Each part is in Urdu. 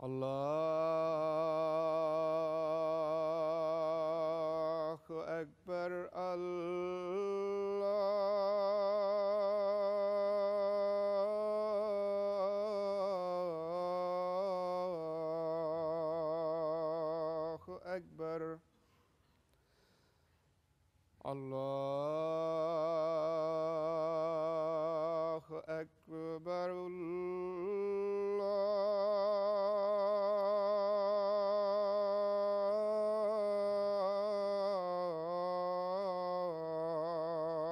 الله أكبر. الله أكبر. الله أكبر.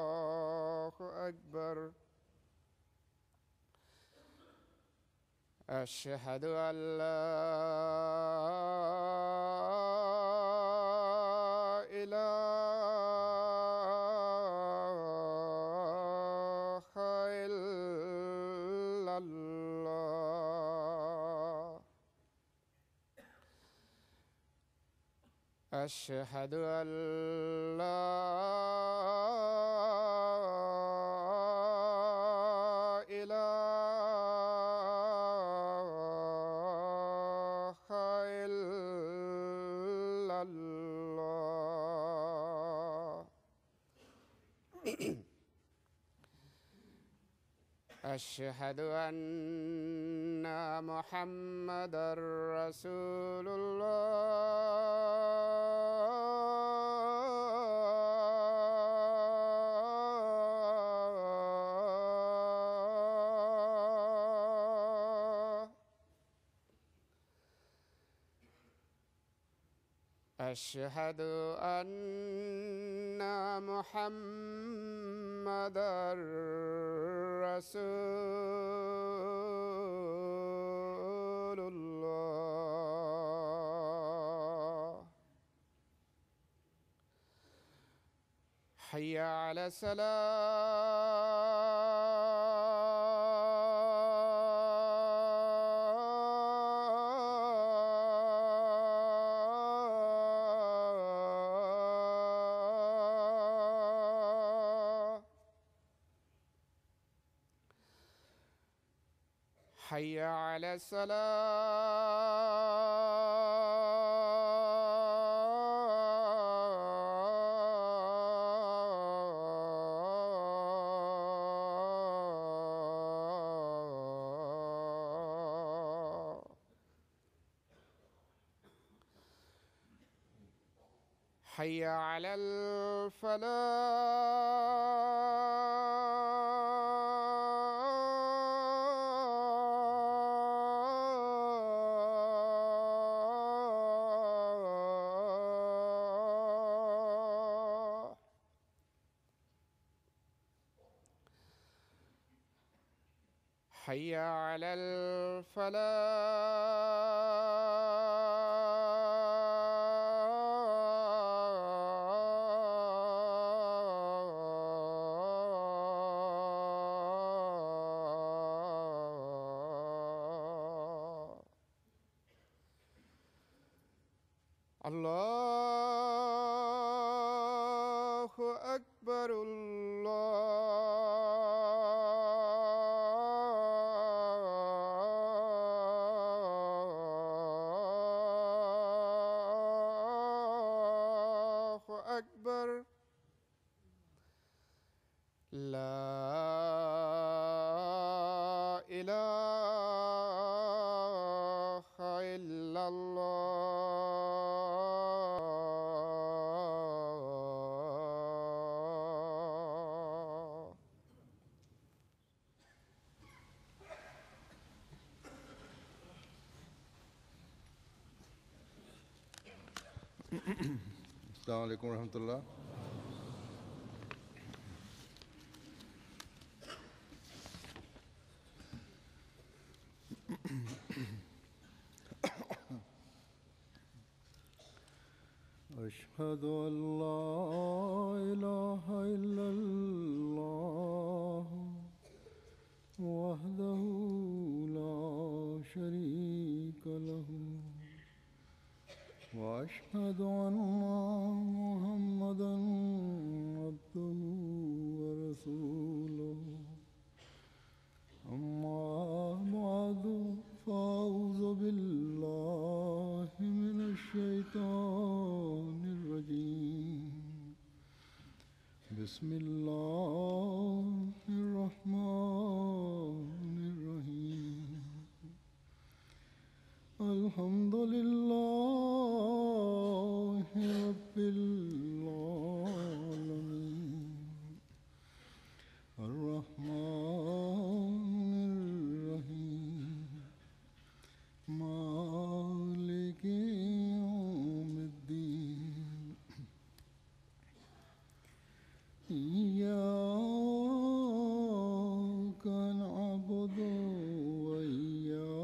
الله أكبر. أشهد أن لا إله إلا الله. أشهد أن لا إله إلا الله. أشهد أن محمدًا رسول الله. أشهد أن محمدًا رسول الله. حي على الصلاة. حي على الصلاة. حي على الفلاح. حي على الفلاح. الله أكبر. الله أكبر. لا إله إلا الله. السلام عليكم ورحمة الله. أشهد أن لا إله إلا الله وحده لا شريك له وأشهد أن محمدًا عبده ورسوله. أما بعد فأعوذ بالله بسم الله الرحمن الرحيم الحمد لله رب العالمين الرحمن الرحيم مالك يوم الدين إياك نعبد وإياك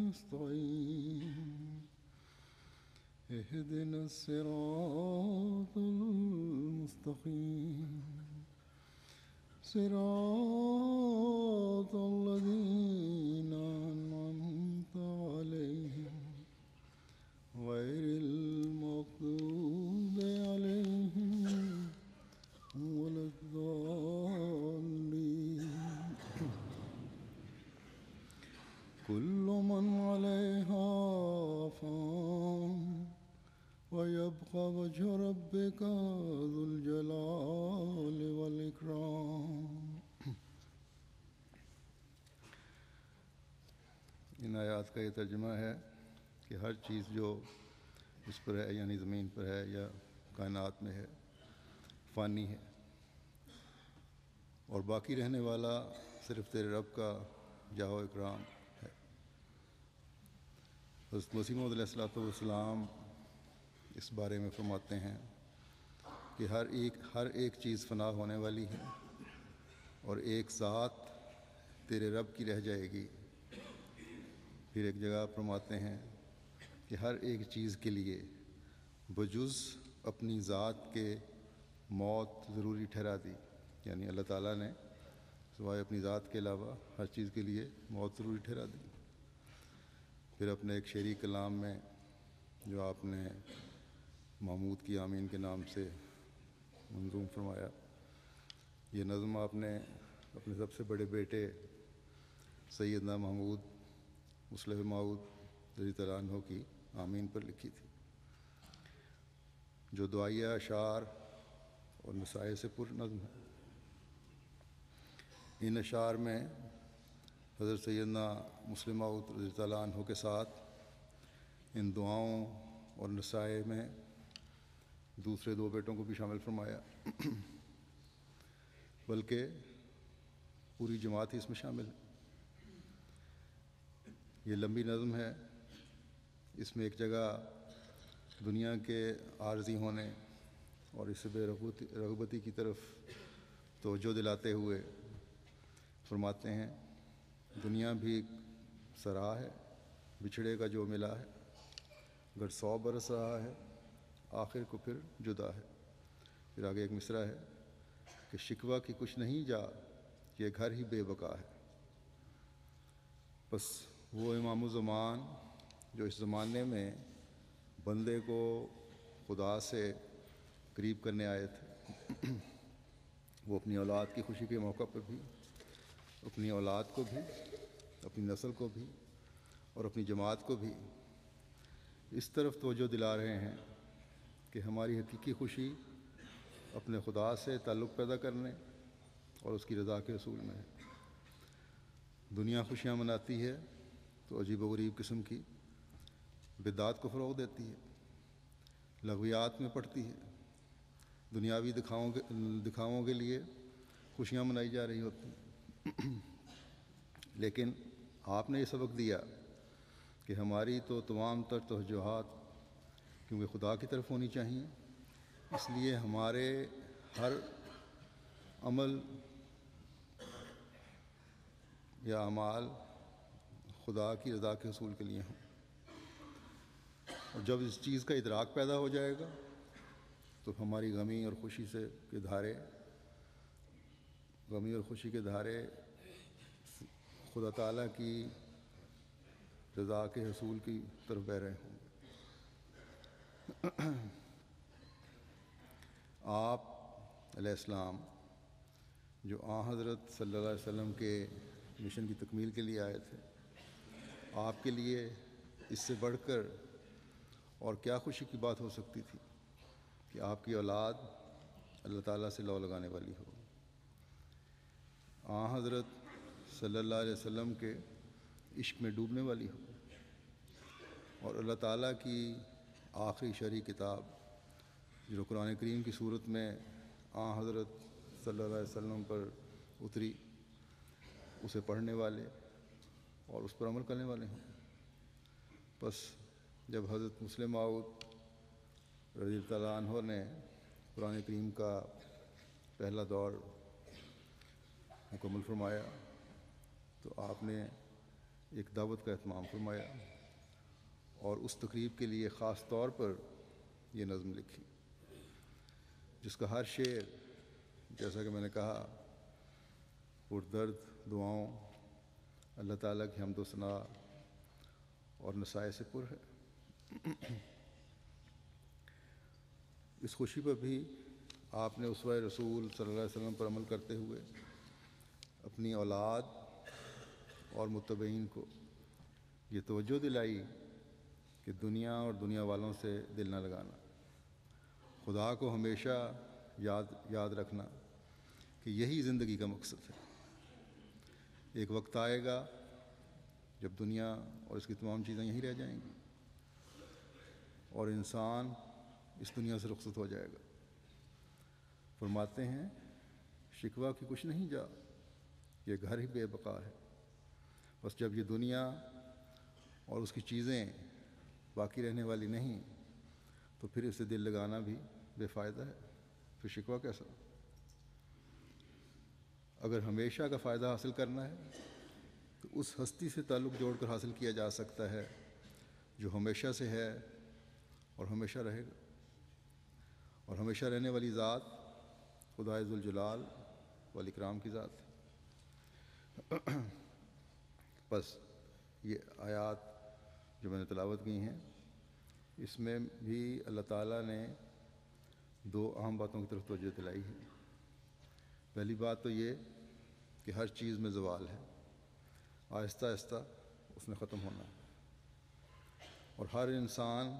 نستعين اهدنا الصراط المستقيم صراط الذين أنعمت عليهم غير المغضوب عليهم ولا الضالين كل من عليها فان ويبقى وجه ربك ذو الجلال والإكرام. ان آیات کا یہ ترجمہ ہے کہ ہر چیز جو اس پر ہے یعنی زمین پر ہے یا کائنات میں ہے فانی ہے، اور باقی رہنے والا صرف تیرے رب کا جاہ و اکرام ہے. حضرت مسیح موعود علیہ السلام اس بارے میں فرماتے ہیں کہ ہر ایک چیز فنا ہونے والی ہے اور ایک ذات تیرے رب کی رہ جائے گی. پھر ایک جگہ فرماتے ہیں کہ ہر ایک چیز کے لیے بجز اپنی ذات کے موت ضروری ٹھہرا دی، یعنی اللہ تعالیٰ نے سوائے اپنی ذات کے علاوہ ہر چیز کے لیے موت ضروری ٹھہرا دی. پھر اپنے ایک شعری کلام میں جو آپ نے محمود کی آمین کے نام سے منظوم فرمایا، یہ نظم آپ نے اپنے سب سے بڑے بیٹے سیدنا محمود مصلح موعود رضی اللہ عنہ کی آمین پر لکھی تھی، جو دعائیہ اشعار اور نصائح سے پر نظم ہے. ان اشعار میں حضرت سیدنا مصلح موعود رضی اللہ عنہ کے ساتھ ان دعاؤں اور نصائح میں دوسرے دو بیٹوں کو بھی شامل فرمایا، بلکہ پوری جماعت ہی اس میں شامل ہے. یہ لمبی نظم ہے، اس میں ایک جگہ دنیا کے عارضی ہونے اور اس بے رغبتی کی طرف توجہ دلاتے ہوئے فرماتے ہیں دنیا بھی سرا ہے بچھڑے کا جو ملا ہے، گر 100 برس رہا ہے آخر کو پھر جدا ہے. پھر آگے ایک مصرع ہے کہ شکوہ کی کچھ نہیں جا یہ گھر ہی بے بقا ہے. بس وہ امام الزمان جو اس زمانے میں بندے کو خدا سے قریب کرنے آئے تھے، وہ اپنی اولاد کی خوشی کے موقع پر بھی اپنی اولاد کو بھی اپنی نسل کو بھی اور اپنی جماعت کو بھی اس طرف توجہ دلا رہے ہیں کہ ہماری حقیقی خوشی اپنے خدا سے تعلق پیدا کرنے اور اس کی رضا کے اصول میں ہے. دنیا خوشیاں مناتی ہے تو عجیب و غریب قسم کی بدعات کو فروغ دیتی ہے، لغویات میں پڑتی ہے، دنیاوی دکھاووں کے لیے خوشیاں منائی جا رہی ہوتی ہیں. لیکن آپ نے یہ سبق دیا کہ ہماری تو تمام تر توجہات کیونکہ خدا کی طرف ہونی چاہیے، اس لیے ہمارے ہر عمل یا اعمال خدا کی رضا کے حصول کے لیے ہوں. اور جب اس چیز کا ادراک پیدا ہو جائے گا تو ہماری غمی اور خوشی کے دھارے خدا تعالیٰ کی رضا کے حصول کی طرف بہ رہے ہوں. آپ علیہ السلام جو حضرت صلی اللہ علیہ وسلم کے مشن کی تکمیل کے لیے آئے تھے، آپ کے لیے اس سے بڑھ کر اور کیا خوشی کی بات ہو سکتی تھی کہ آپ کی اولاد اللہ تعالیٰ سے لو لگانے والی ہو۔ آن حضرت صلی اللہ علیہ وسلم کے عشق میں ڈوبنے والی ہو، اور اللہ تعالیٰ کی آخری شرعی کتاب جو قرآن کریم کی صورت میں آن حضرت صلی اللہ علیہ وسلم پر اتری، اسے پڑھنے والے اور اس پر عمل کرنے والے ہوں۔ بس جب حضرت مسلم موعود رضی اللہ عنہ نے قرآن کریم کا پہلا دور مکمل فرمایا تو آپ نے ایک دعوت کا اہتمام فرمایا، اور اس تقریب کے لیے خاص طور پر یہ نظم لکھی، جس کا ہر شعر، جیسا کہ میں نے کہا، پردرد دعاؤں، اللہ تعالیٰ کی حمد و ثنا اور نصائح سے پر ہے۔ اس خوشی پر بھی آپ نے اسوہ رسول صلی اللہ علیہ وسلم پر عمل کرتے ہوئے اپنی اولاد اور متبعین کو یہ توجہ دلائی کہ دنیا اور دنیا والوں سے دل نہ لگانا، خدا کو ہمیشہ یاد رکھنا کہ یہی زندگی کا مقصد ہے۔ ایک وقت آئے گا جب دنیا اور اس کی تمام چیزیں یہیں رہ جائیں گی اور انسان اس دنیا سے رخصت ہو جائے گا۔ فرماتے ہیں شکوہ کی کچھ نہیں جا، یہ گھر ہی بے بقا ہے۔ بس جب یہ دنیا اور اس کی چیزیں باقی رہنے والی نہیں تو پھر اسے دل لگانا بھی بے فائدہ ہے، پھر شکوہ کیسا؟ اگر ہمیشہ کا فائدہ حاصل کرنا ہے تو اس ہستی سے تعلق جوڑ کر حاصل کیا جا سکتا ہے جو ہمیشہ سے ہے اور ہمیشہ رہے گا، اور ہمیشہ رہنے والی ذات خدائے ذوالجلال والاکرام کی ذات ہے۔ بس یہ آیات جو میں نے تلاوت کی ہیں، اس میں بھی اللہ تعالیٰ نے دو اہم باتوں کی طرف توجہ دلائی ہے۔ پہلی بات تو یہ کہ ہر چیز میں زوال ہے، آہستہ آہستہ اس نے ختم ہونا ہے، اور ہر انسان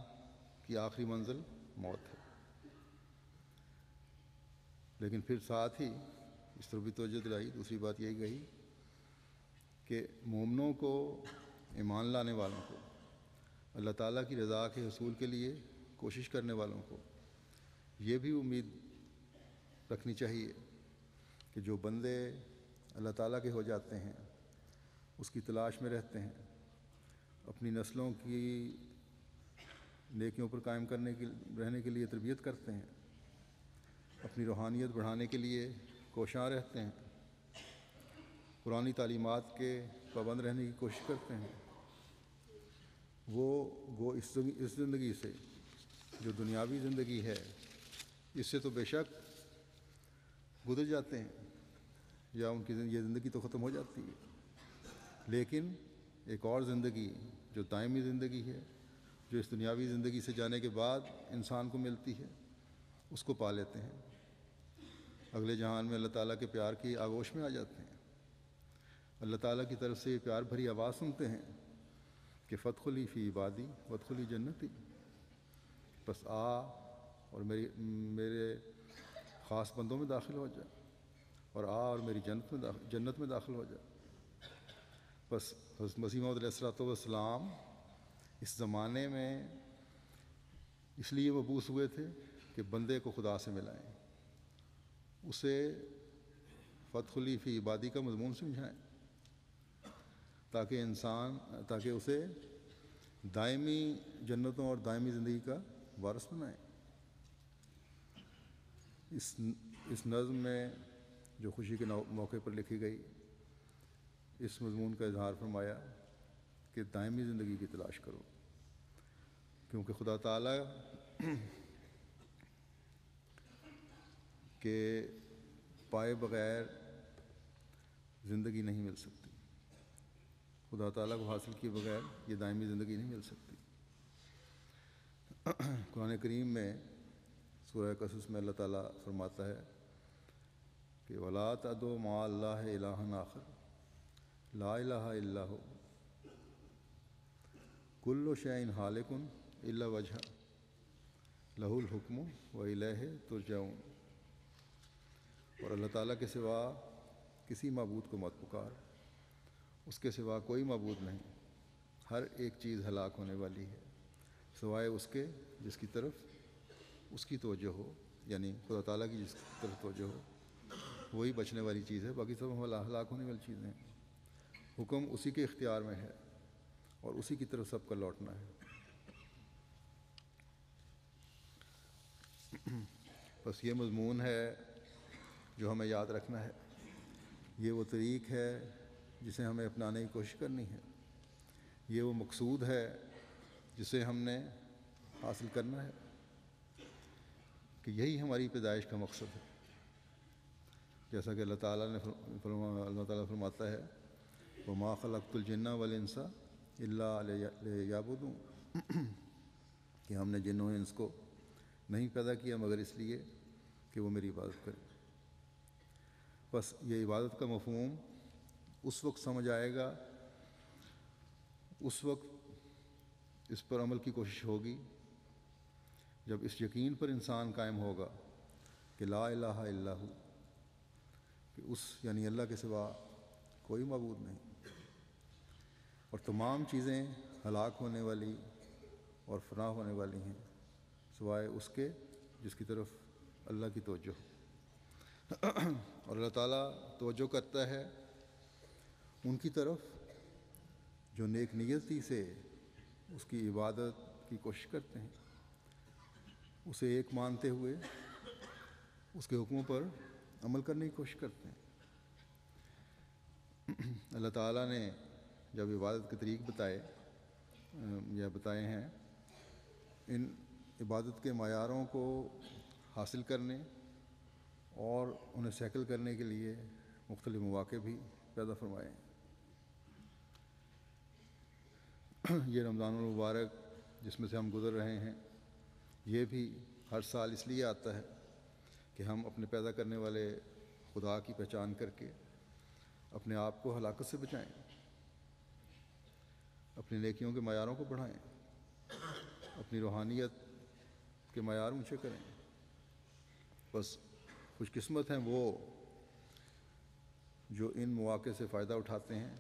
کی آخری منزل موت ہے۔ لیکن پھر ساتھ ہی اس طرف بھی توجہ دلائی، دوسری بات یہی کہی کہ مومنوں کو، ایمان لانے والوں کو، اللہ تعالیٰ کی رضا کے حصول کے لیے کوشش کرنے والوں کو یہ بھی امید رکھنی چاہیے کہ جو بندے اللہ تعالیٰ کے ہو جاتے ہیں، اس کی تلاش میں رہتے ہیں، اپنی نسلوں کی نیکیوں پر قائم رہنے کے لیے تربیت کرتے ہیں، اپنی روحانیت بڑھانے کے لیے کوشاں رہتے ہیں، قرآنی تعلیمات کے پابند رہنے کی کوشش کرتے ہیں، وہ اس زندگی سے، جو دنیاوی زندگی ہے، اس سے تو بے شک گزر جاتے ہیں، یا ان کی یہ زندگی تو ختم ہو جاتی ہے، لیکن ایک اور زندگی جو دائمی زندگی ہے، جو اس دنیاوی زندگی سے جانے کے بعد انسان کو ملتی ہے، اس کو پا لیتے ہیں، اگلے جہان میں اللہ تعالیٰ کے پیار کی آغوش میں آ جاتے ہیں، اللہ تعالیٰ کی طرف سے یہ پیار بھری آواز سنتے ہیں کہ فادخلی فی عبادی وادخلی جنتی، بس آ اور میرے خاص بندوں میں داخل ہو جا، اور آ اور میری جنت میں داخل ہو جا۔ بس حضرت مسیح موعود علیہ الصلوۃ والسلام اس زمانے میں اس لیے مبعوث ہوئے تھے کہ بندے کو خدا سے ملائیں، اسے فادخلی فی عبادی کا مضمون سمجھائیں، تاکہ اسے دائمی جنتوں اور دائمی زندگی کا وارث بنائیں۔ اس نظم میں جو خوشی کے موقع پر لکھی گئی، اس مضمون کا اظہار فرمایا کہ دائمی زندگی کی تلاش کرو، کیونکہ خدا تعالیٰ کے پائے بغیر زندگی نہیں مل سکتی، خدا تعالیٰ کو حاصل کیے بغیر یہ دائمی زندگی نہیں مل سکتی۔ قرآن کریم میں سورہ قصص میں اللہ تعالیٰ فرماتا ہے کہ وَلَا تَدْعُ مَعَ اللَّهِ إِلَٰهًا آخَرَ لَا إِلَٰهَ إِلَّا هُوَ كُلُّ شَيْءٍ هَالِكٌ إِلَّا وَجْهَهُ لَهُ الْحُكْمُ وَإِلَيْهِ تُرْجَعُونَ۔ اور اللہ تعالیٰ کے سوا کسی معبود کو مت پکار، اس کے سوا کوئی معبود نہیں، ہر ایک چیز ہلاک ہونے والی ہے سوائے اس کے جس کی طرف اس کی توجہ ہو، یعنی خدا تعالیٰ کی جس طرف توجہ ہو وہی بچنے والی چیز ہے، باقی سب ہلاک ہونے والی چیزیں ہیں۔ حکم اسی کے اختیار میں ہے اور اسی کی طرف سب کا لوٹنا ہے۔ بس یہ مضمون ہے جو ہمیں یاد رکھنا ہے، یہ وہ طریق ہے جسے ہمیں اپنانے کی کوشش کرنی ہے، یہ وہ مقصود ہے جسے ہم نے حاصل کرنا ہے، کہ یہی ہماری پیدائش کا مقصد ہے۔ جیسا کہ اللہ تعالیٰ فرماتا ہے وَمَا خَلَقْتُ الْجِنَّ وَالْإِنسَ إِلَّا لِيَعْبُدُونِ، کہ ہم نے جن و انس کو نہیں پیدا کیا مگر اس لیے کہ وہ میری عبادت کریں۔ بس یہ عبادت کا مفہوم اس وقت سمجھ آئے گا، اس وقت اس پر عمل کی کوشش ہوگی جب اس یقین پر انسان قائم ہوگا کہ لا الہ الا ہو، کہ اس یعنی اللہ کے سوا کوئی معبود نہیں، اور تمام چیزیں ہلاک ہونے والی اور فنا ہونے والی ہیں سوائے اس کے جس کی طرف اللہ کی توجہ ہو۔ اور اللہ تعالیٰ توجہ کرتا ہے ان کی طرف جو نیک نیتی سے اس کی عبادت کی کوشش کرتے ہیں، اسے ایک مانتے ہوئے اس کے حکموں پر عمل کرنے کی کوشش کرتے ہیں۔ اللہ تعالیٰ نے جب عبادت کے طریق بتائے ہیں، ان عبادت کے معیاروں کو حاصل کرنے اور انہیں سیکل کرنے کے لیے مختلف مواقع بھی پیدا فرمائے ہیں۔ یہ رمضان المبارک جس میں سے ہم گزر رہے ہیں، یہ بھی ہر سال اس لیے آتا ہے کہ ہم اپنے پیدا کرنے والے خدا کی پہچان کر کے اپنے آپ کو ہلاکت سے بچائیں، اپنی نیکیوں کے معیاروں کو بڑھائیں، اپنی روحانیت کے معیار اونچے کریں۔ بس خوش قسمت ہیں وہ جو ان مواقع سے فائدہ اٹھاتے ہیں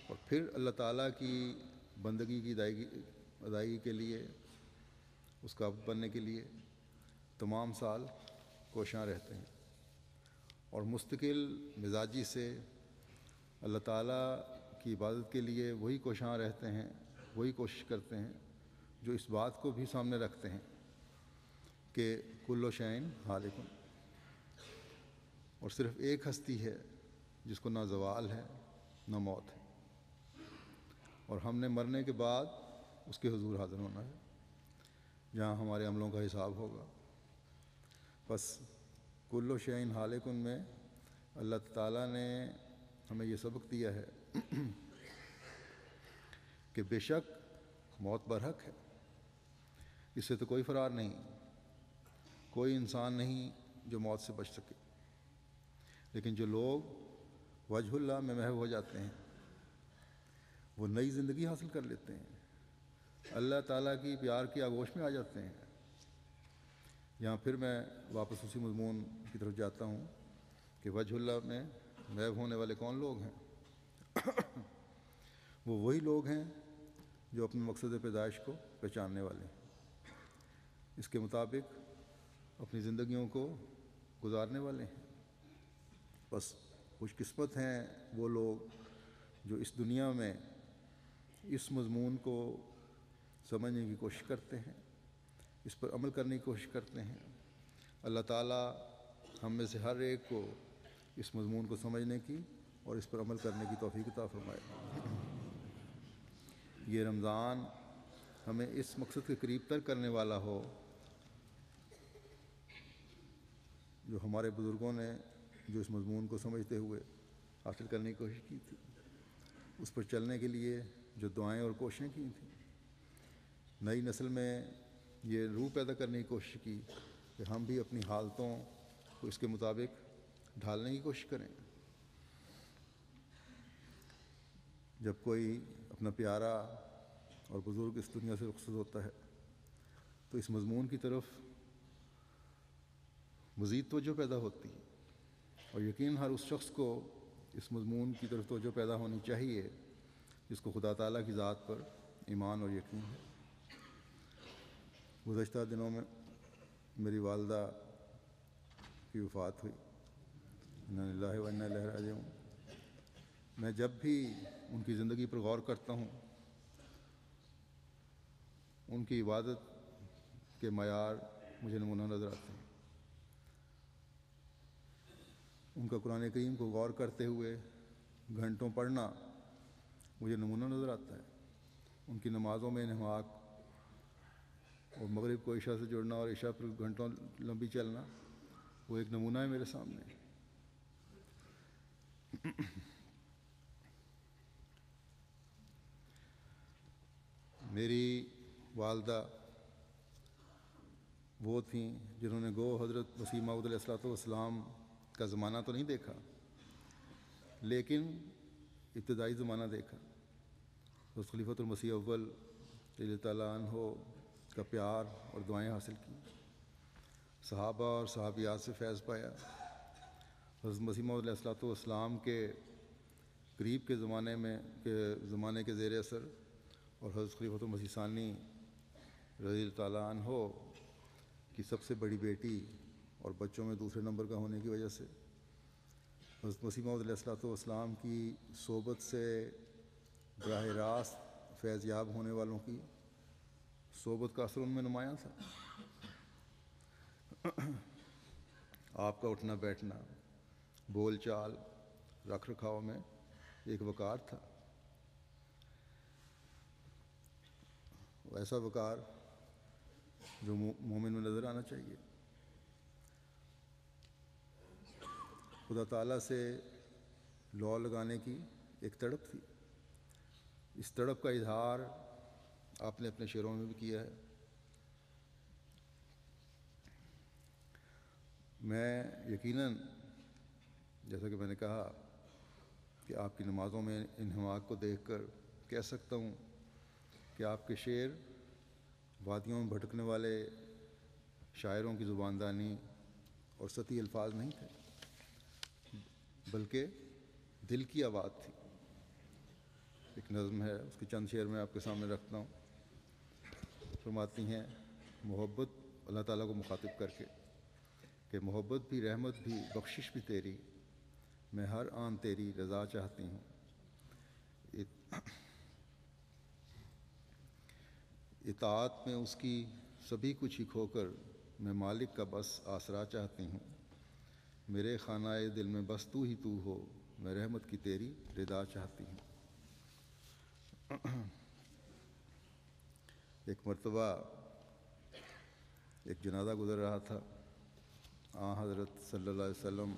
اور پھر اللہ تعالیٰ کی بندگی کی ادائیگی کے لیے، اس کا عبد بننے کے لیے تمام سال کوشاں رہتے ہیں، اور مستقل مزاجی سے اللہ تعالیٰ کی عبادت کے لیے وہی کوشاں رہتے ہیں، وہی کوشش کرتے ہیں جو اس بات کو بھی سامنے رکھتے ہیں کہ کل شیء ہالک، اور صرف ایک ہستی ہے جس کو نہ زوال ہے نہ موت ہے، اور ہم نے مرنے کے بعد اس کے حضور حاضر ہونا ہے جہاں ہمارے عملوں کا حساب ہوگا۔ بس کل شیء ہالک میں اللہ تعالیٰ نے ہمیں یہ سبق دیا ہے کہ بے شک موت برحق ہے، اس سے تو کوئی فرار نہیں، کوئی انسان نہیں جو موت سے بچ سکے، لیکن جو لوگ وجہ اللہ میں محو ہو جاتے ہیں وہ نئی زندگی حاصل کر لیتے ہیں، اللہ تعالیٰ کی پیار کی آغوش میں آ جاتے ہیں۔ یہاں پھر میں واپس اسی مضمون کی طرف جاتا ہوں کہ وجہ اللہ میں محو ہونے والے کون لوگ ہیں؟ وہ وہی لوگ ہیں جو اپنے مقصد پیدائش کو پہچاننے والے ہیں، اس کے مطابق اپنی زندگیوں کو گزارنے والے ہیں۔ بس خوش قسمت ہیں وہ لوگ جو اس دنیا میں اس مضمون کو سمجھنے کی کوشش کرتے ہیں، اس پر عمل کرنے کی کوشش کرتے ہیں۔ اللہ تعالیٰ ہم میں سے ہر ایک کو اس مضمون کو سمجھنے کی اور اس پر عمل کرنے کی توفیق عطا فرمائے۔ یہ رمضان ہمیں اس مقصد کے قریب تر کرنے والا ہو جو ہمارے بزرگوں نے جو اس مضمون کو سمجھتے ہوئے حاصل کرنے کی کوشش کی تھی، اس پر چلنے کے لیے جو دعائیں اور کوششیں کی تھیں، نئی نسل میں یہ روح پیدا کرنے کی کوشش کی کہ ہم بھی اپنی حالتوں کو اس کے مطابق ڈھالنے کی کوشش کریں۔ جب کوئی اپنا پیارا اور بزرگ اس دنیا سے رخصت ہوتا ہے تو اس مضمون کی طرف مزید توجہ پیدا ہوتی ہے اور یقیناً ہر اس شخص کو اس مضمون کی طرف توجہ پیدا ہونی چاہیے جس کو خدا تعالیٰ کی ذات پر ایمان اور یقین ہے۔ گزشتہ دنوں میں میری والدہ کی وفات ہوئی، انا للہ و انا الیہ راجعون۔ میں جب بھی ان کی زندگی پر غور کرتا ہوں، ان کی عبادت کے معیار مجھے نمونہ نظر آتے ہیں۔ ان کا قرآن کریم کو غور کرتے ہوئے گھنٹوں پڑھنا مجھے نمونہ نظر آتا ہے۔ ان کی نمازوں میں انہماک اور مغرب کو عشاء سے جڑنا اور عشاء پر گھنٹوں لمبی چلنا، وہ ایک نمونہ ہے میرے سامنے۔ میری والدہ وہ تھیں جنہوں نے گو حضرت مسیح موعود علیہ السلام کا زمانہ تو نہیں دیکھا، لیکن ابتدائی زمانہ دیکھا۔ حضرت خلیفۃ المسیح اول رضی اللہ تعالیٰ عنہ کا پیار اور دعائیں حاصل کی، صحابہ اور صحابیات سے فیض پایا، حضرت مسیح موعود علیہ السلام کے قریب کے زمانے کے زیر اثر، اور حضرت خلیفۃ المسیح ثانی رضی اللہ تعالیٰ عنہ کی سب سے بڑی بیٹی اور بچوں میں دوسرے نمبر کا ہونے کی وجہ سے حضرت مسیح موعود علیہ السلام کی صحبت سے براہ راست فیض یاب ہونے والوں کی صحبت کا اثر ان میں نمایاں تھا۔ آپ کا اٹھنا بیٹھنا، بول چال، رکھ رکھاؤ میں ایک وقار تھا، ایسا وقار جو مومن میں نظر آنا چاہیے۔ خدا تعالیٰ سے لو لگانے کی ایک تڑپ تھی، اس تڑپ کا اظہار آپ نے اپنے شعروں میں بھی کیا ہے۔ میں یقیناً جیسا کہ میں نے کہا کہ آپ کی نمازوں میں انہماک کو دیکھ کر کہہ سکتا ہوں کہ آپ کے شعر وادیوں میں بھٹکنے والے شاعروں کی زباندانی اور سطحی الفاظ نہیں تھے، بلکہ دل کی آواز تھی۔ ایک نظم ہے، اس کے چند شعر میں آپ کے سامنے رکھتا ہوں۔ فرماتی ہیں محبت اللہ تعالیٰ کو مخاطب کر کے کہ محبت بھی، رحمت بھی، بخشش بھی تیری، میں ہر آن تیری رضا چاہتی ہوں۔ اطاعت میں اس کی سبھی کچھ ہی کھو کر میں مالک کا بس آسرا چاہتی ہوں۔ میرے خانہ دل میں بس تو ہی تو ہو، میں رحمت کی تیری رضا چاہتی ہوں۔ ایک مرتبہ ایک جنازہ گزر رہا تھا، آن حضرت صلی اللہ علیہ وسلم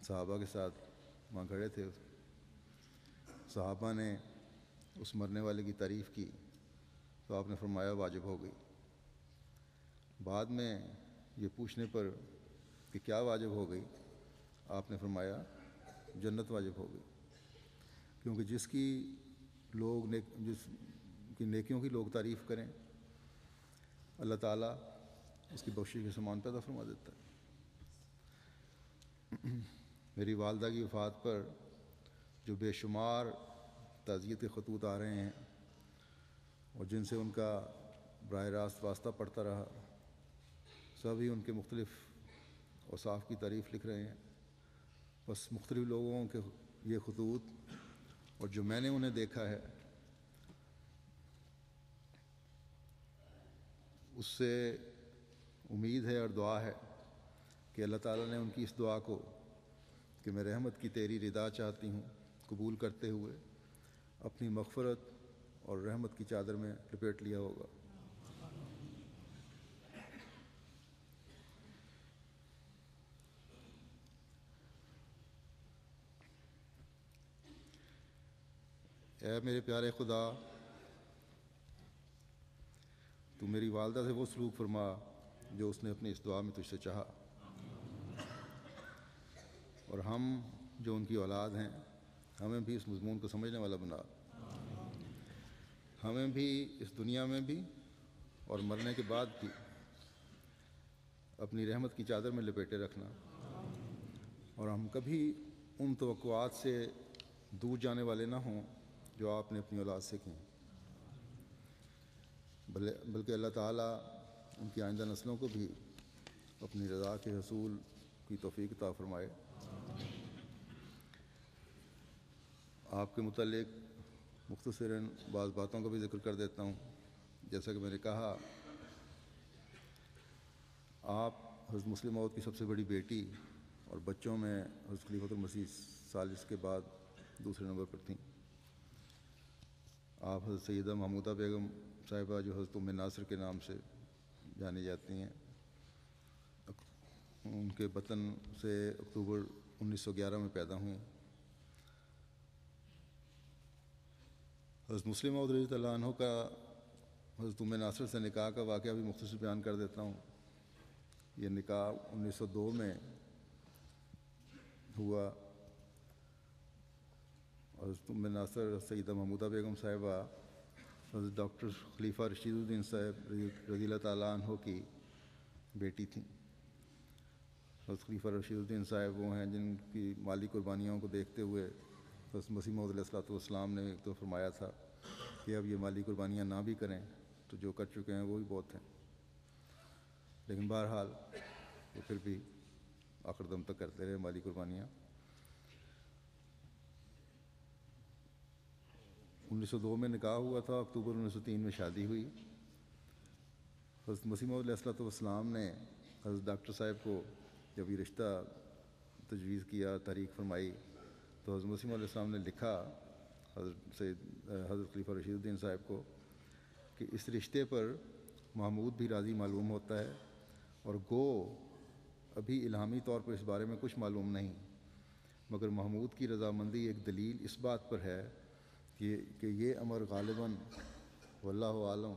صحابہ کے ساتھ وہاں کھڑے تھے۔ صحابہ نے اس مرنے والے کی تعریف کی تو آپ نے فرمایا واجب ہو گئی۔ بعد میں یہ پوچھنے پر کہ کیا واجب ہو گئی، آپ نے فرمایا جنت واجب ہو گئی، کیونکہ جس کی نیکیوں کی لوگ تعریف کریں، اللہ تعالیٰ اس کی بخشش کے سامان پیدا فرما دیتا ہے۔ میری والدہ کی وفات پر جو بے شمار تعزیت کے خطوط آ رہے ہیں اور جن سے ان کا براہ راست واسطہ پڑتا رہا، سبھی ان کے مختلف اوصاف کی تعریف لکھ رہے ہیں۔ بس مختلف لوگوں کے یہ خطوط اور جو میں نے انہیں دیکھا ہے، اس سے امید ہے اور دعا ہے کہ اللہ تعالیٰ نے ان کی اس دعا کو کہ میں رحمت کی تیری رضا چاہتی ہوں قبول کرتے ہوئے اپنی مغفرت اور رحمت کی چادر میں لپیٹ لیا ہوگا۔ اے میرے پیارے خدا، تو میری والدہ سے وہ سلوک فرما جو اس نے اپنی اس دعا میں تجھ سے چاہا، اور ہم جو ان کی اولاد ہیں ہمیں بھی اس مضمون کو سمجھنے والا بنا، ہمیں بھی اس دنیا میں بھی اور مرنے کے بعد بھی اپنی رحمت کی چادر میں لپیٹے رکھنا، اور ہم کبھی ان توقعات سے دور جانے والے نہ ہوں جو آپ نے اپنی اولاد سے کی، بلکہ اللہ تعالیٰ ان کی آئندہ نسلوں کو بھی اپنی رضا کے حصول کی توفیق عطا فرمائے۔ آپ کے متعلق مختصراً بعض باتوں کا بھی ذکر کر دیتا ہوں۔ جیسا کہ میں نے کہا، آپ حضرت مسلم موعود کی سب سے بڑی بیٹی اور بچوں میں حضرت خلیفۃ المسیح ثالث کے بعد دوسرے نمبر پر تھیں۔ آپ حضرت سیدہ محمودہ بیگم صاحبہ جو حضرت ام ناصر کے نام سے جانی جاتی ہیں، ان کے وطن سے اکتوبر 1911 میں پیدا ہوئیں۔ حضرت مسلم موعود رضی اللہ عنہ کا حضرت ام ناصر سے نکاح کا واقعہ بھی مختصر بیان کر دیتا ہوں۔ یہ نکاح 1902 میں ہوا۔ حضرت ام ناصر سیدہ محمودہ بیگم صاحبہ حضرت ڈاکٹر خلیفہ رشید الدین صاحب رضی اللہ تعالیٰ عنہ کی بیٹی تھیں۔ حضرت خلیفہ رشید الدین صاحب وہ ہیں جن کی مالی قربانیوں کو دیکھتے ہوئے حضرت مسیح موعود علیہ السلام نے تو فرمایا تھا کہ اب یہ مالی قربانیاں نہ بھی کریں تو جو کر چکے ہیں وہ بھی بہت ہیں، لیکن بہرحال وہ پھر بھی آخر دم تک کرتے رہے مالی قربانیاں۔ 1902 میں نکاح ہوا تھا، اکتوبر 1903 میں شادی ہوئی۔ حضرت مسیح موعود علیہ السلام نے حضرت ڈاکٹر صاحب کو جب یہ رشتہ تجویز کیا، تحریک فرمائی، تو حضرت مسیح موعود علیہ السلام نے لکھا حضرت خلیفہ رشید الدین صاحب کو کہ اس رشتے پر محمود بھی راضی معلوم ہوتا ہے، اور گو ابھی الہامی طور پر اس بارے میں کچھ معلوم نہیں، مگر محمود کی رضامندی ایک دلیل اس بات پر ہے کہ یہ امر غالباً واللہ عالم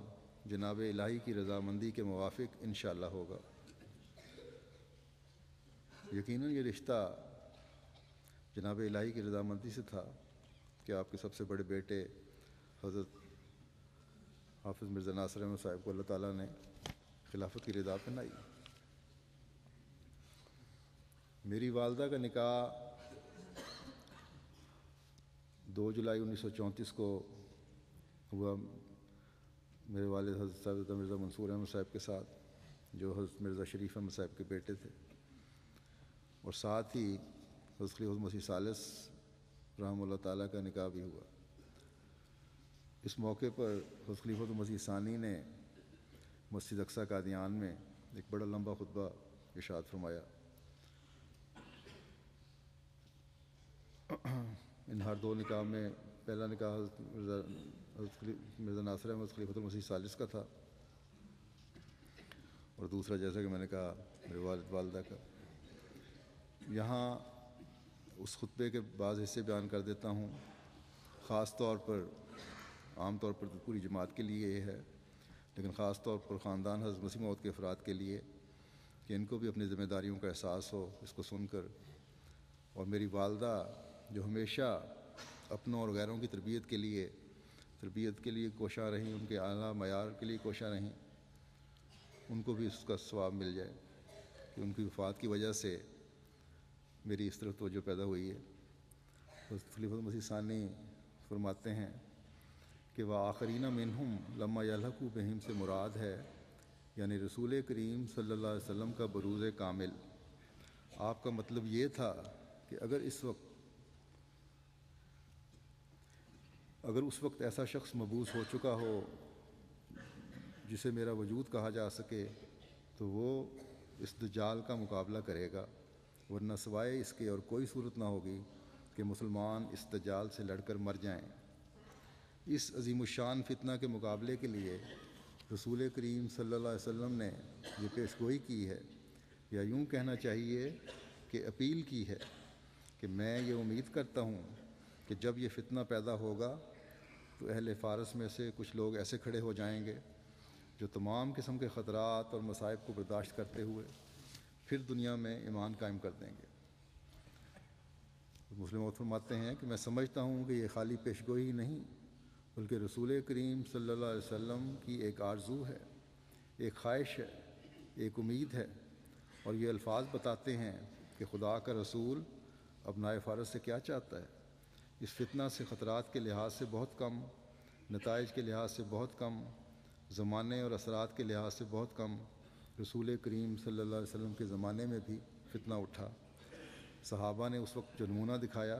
جناب الہی کی رضامندی کے موافق انشاءاللہ ہوگا۔ یقیناً یہ رشتہ جناب الہی کی رضامندی سے تھا کہ آپ کے سب سے بڑے بیٹے حضرت حافظ مرزا ناصر احمد صاحب کو اللہ تعالیٰ نے خلافت کی رضا پہنائی۔ میری والدہ کا نکاح 2 جولائی 1934 کو ہوا میرے والد حضرت صاحب مرزا منصور احمد صاحب کے ساتھ، جو حضرت مرزا شریف احمد صاحب کے بیٹے تھے، اور ساتھ ہی حضرت خلیفۃ المسیح ثالث رحمہ اللہ تعالیٰ کا نکاح بھی ہوا۔ اس موقع پر حضرت خلیفۃ المسیح ثانی نے مسجد اقصیٰ قادیان میں ایک بڑا لمبا خطبہ ارشاد فرمایا۔ ان ہر 2 نکاح میں پہلا نکاح حضرت مرزا ناصر احمد خلیفۃ المسیح ثالث کا تھا، اور دوسرا جیسا کہ میں نے کہا میرے والد والدہ کا۔ یہاں اس خطبے کے بعض حصے بیان کر دیتا ہوں، خاص طور پر، عام طور پر پوری جماعت کے لیے یہ ہے، لیکن خاص طور پر خاندان حضرت مسیح موعود کے افراد کے لیے، کہ ان کو بھی اپنی ذمہ داریوں کا احساس ہو اس کو سن کر۔ اور میری والدہ جو ہمیشہ اپنوں اور غیروں کی تربیت کے لیے کوشاں رہیں، ان کے اعلیٰ معیار کے لیے کوشاں رہیں، ان کو بھی اس کا ثواب مل جائے کہ ان کی وفات کی وجہ سے میری اس طرف توجہ پیدا ہوئی ہے۔ حضرت خلیفۃ المسیح ثانی فرماتے ہیں کہ وآخرین منہم لما یلحقوا بہم سے مراد ہے یعنی رسول کریم صلی اللہ علیہ وسلم کا بروز کامل۔ آپ کا مطلب یہ تھا کہ اگر اس وقت ایسا شخص مبعوث ہو چکا ہو جسے میرا وجود کہا جا سکے تو وہ اس دجال کا مقابلہ کرے گا، ورنہ سوائے اس کے اور کوئی صورت نہ ہوگی کہ مسلمان اس دجال سے لڑ کر مر جائیں۔ اس عظیم الشان فتنہ کے مقابلے کے لیے رسول کریم صلی اللہ علیہ وسلم نے یہ پیشگوئی کی ہے، یا یوں کہنا چاہیے کہ اپیل کی ہے کہ میں یہ امید کرتا ہوں کہ جب یہ فتنہ پیدا ہوگا تو اہل فارس میں سے کچھ لوگ ایسے کھڑے ہو جائیں گے جو تمام قسم کے خطرات اور مصائب کو برداشت کرتے ہوئے پھر دنیا میں ایمان قائم کر دیں گے۔ مسلم موعود فرماتے ہیں کہ میں سمجھتا ہوں کہ یہ خالی پیشگوئی نہیں بلکہ رسول کریم صلی اللہ علیہ وسلم کی ایک آرزو ہے، ایک خواہش ہے، ایک امید ہے، اور یہ الفاظ بتاتے ہیں کہ خدا کا رسول ابنائے فارس سے کیا چاہتا ہے۔ اس فتنہ سے خطرات کے لحاظ سے بہت کم، نتائج کے لحاظ سے بہت کم، زمانے اور اثرات کے لحاظ سے بہت کم۔ رسول کریم صلی اللہ علیہ وسلم کے زمانے میں بھی فتنہ اٹھا۔ صحابہ نے اس وقت جو نمونہ دکھایا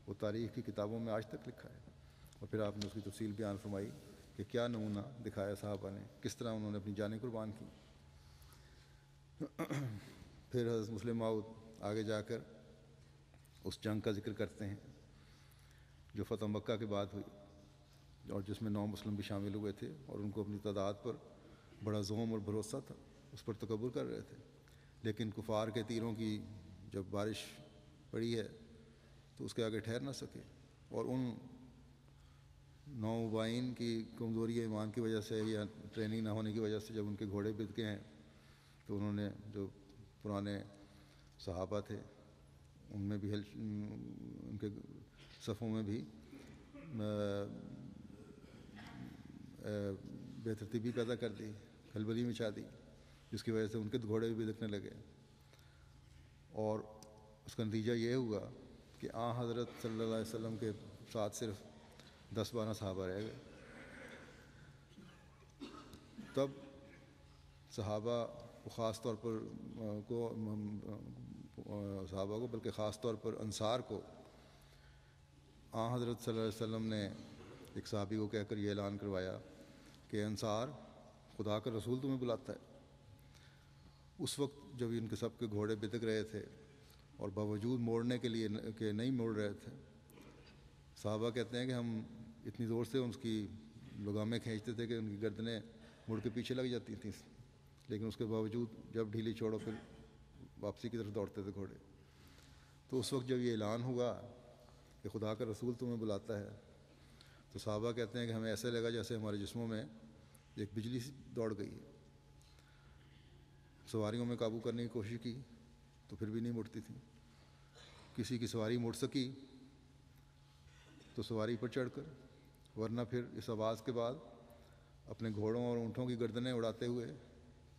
وہ تاریخ کی کتابوں میں آج تک لکھا ہے، اور پھر آپ نے اس کی تفصیل بیان فرمائی کہ کیا نمونہ دکھایا صحابہ نے، کس طرح انہوں نے اپنی جانیں قربان کی۔ پھر حضرت مسلم موعود آگے جا کر اس جنگ کا ذکر کرتے ہیں جو فتح مکہ کے بعد ہوئی، اور جس میں 9 مسلم بھی شامل ہوئے تھے، اور ان کو اپنی تعداد پر بڑا زوم اور بھروسہ تھا، اس پر تکبر کر رہے تھے، لیکن کفار کے تیروں کی جب بارش پڑی ہے تو اس کے آگے ٹھہر نہ سکے، اور ان 9 مبائن کی کمزوری ایمان کی وجہ سے یا ٹریننگ نہ ہونے کی وجہ سے جب ان کے گھوڑے بد گئے ہیں تو انہوں نے جو پرانے صحابہ تھے ان میں بھی ان کے صفوں میں بھی بے ترتیبی پیدا کر دی، کھلبلی مچا دی، جس کی وجہ سے ان کے گھوڑے بھی بدکنے لگے، اور اس کا نتیجہ یہ ہوا کہ حضرت صلی اللہ علیہ وسلم کے ساتھ صرف 10-12 صحابہ رہ گئے۔ تب صحابہ کو خاص طور پر صحابہ کو بلکہ خاص طور پر انصار کو حضرت صلی اللہ علیہ وسلم نے ایک صحابی کو کہہ کر یہ اعلان کروایا کہ انصار، خدا کا رسول تمہیں بلاتا ہے۔ اس وقت جب ان کے سب کے گھوڑے بدک رہے تھے اور باوجود موڑنے کے لیے کہ نہیں موڑ رہے تھے، صحابہ کہتے ہیں کہ ہم اتنی زور سے اس کی لگامیں کھینچتے تھے کہ ان کی گردنیں مڑ کے پیچھے لگ جاتی تھیں، لیکن اس کے باوجود جب ڈھیلی چھوڑو پھر واپسی کی طرف دوڑتے تھے گھوڑے۔ تو اس وقت جب یہ اعلان ہوا کہ خدا کا رسول تمہیں بلاتا ہے تو صحابہ کہتے ہیں کہ ہمیں ایسے لگا جیسے ہمارے جسموں میں ایک بجلی سی دوڑ گئی ہے۔ سواریوں میں قابو کرنے کی کوشش کی تو پھر بھی نہیں مڑتی تھیں، کسی کی سواری مڑ سکی تو سواری پر چڑھ کر، ورنہ پھر اس آواز کے بعد اپنے گھوڑوں اور اونٹوں کی گردنیں اڑاتے ہوئے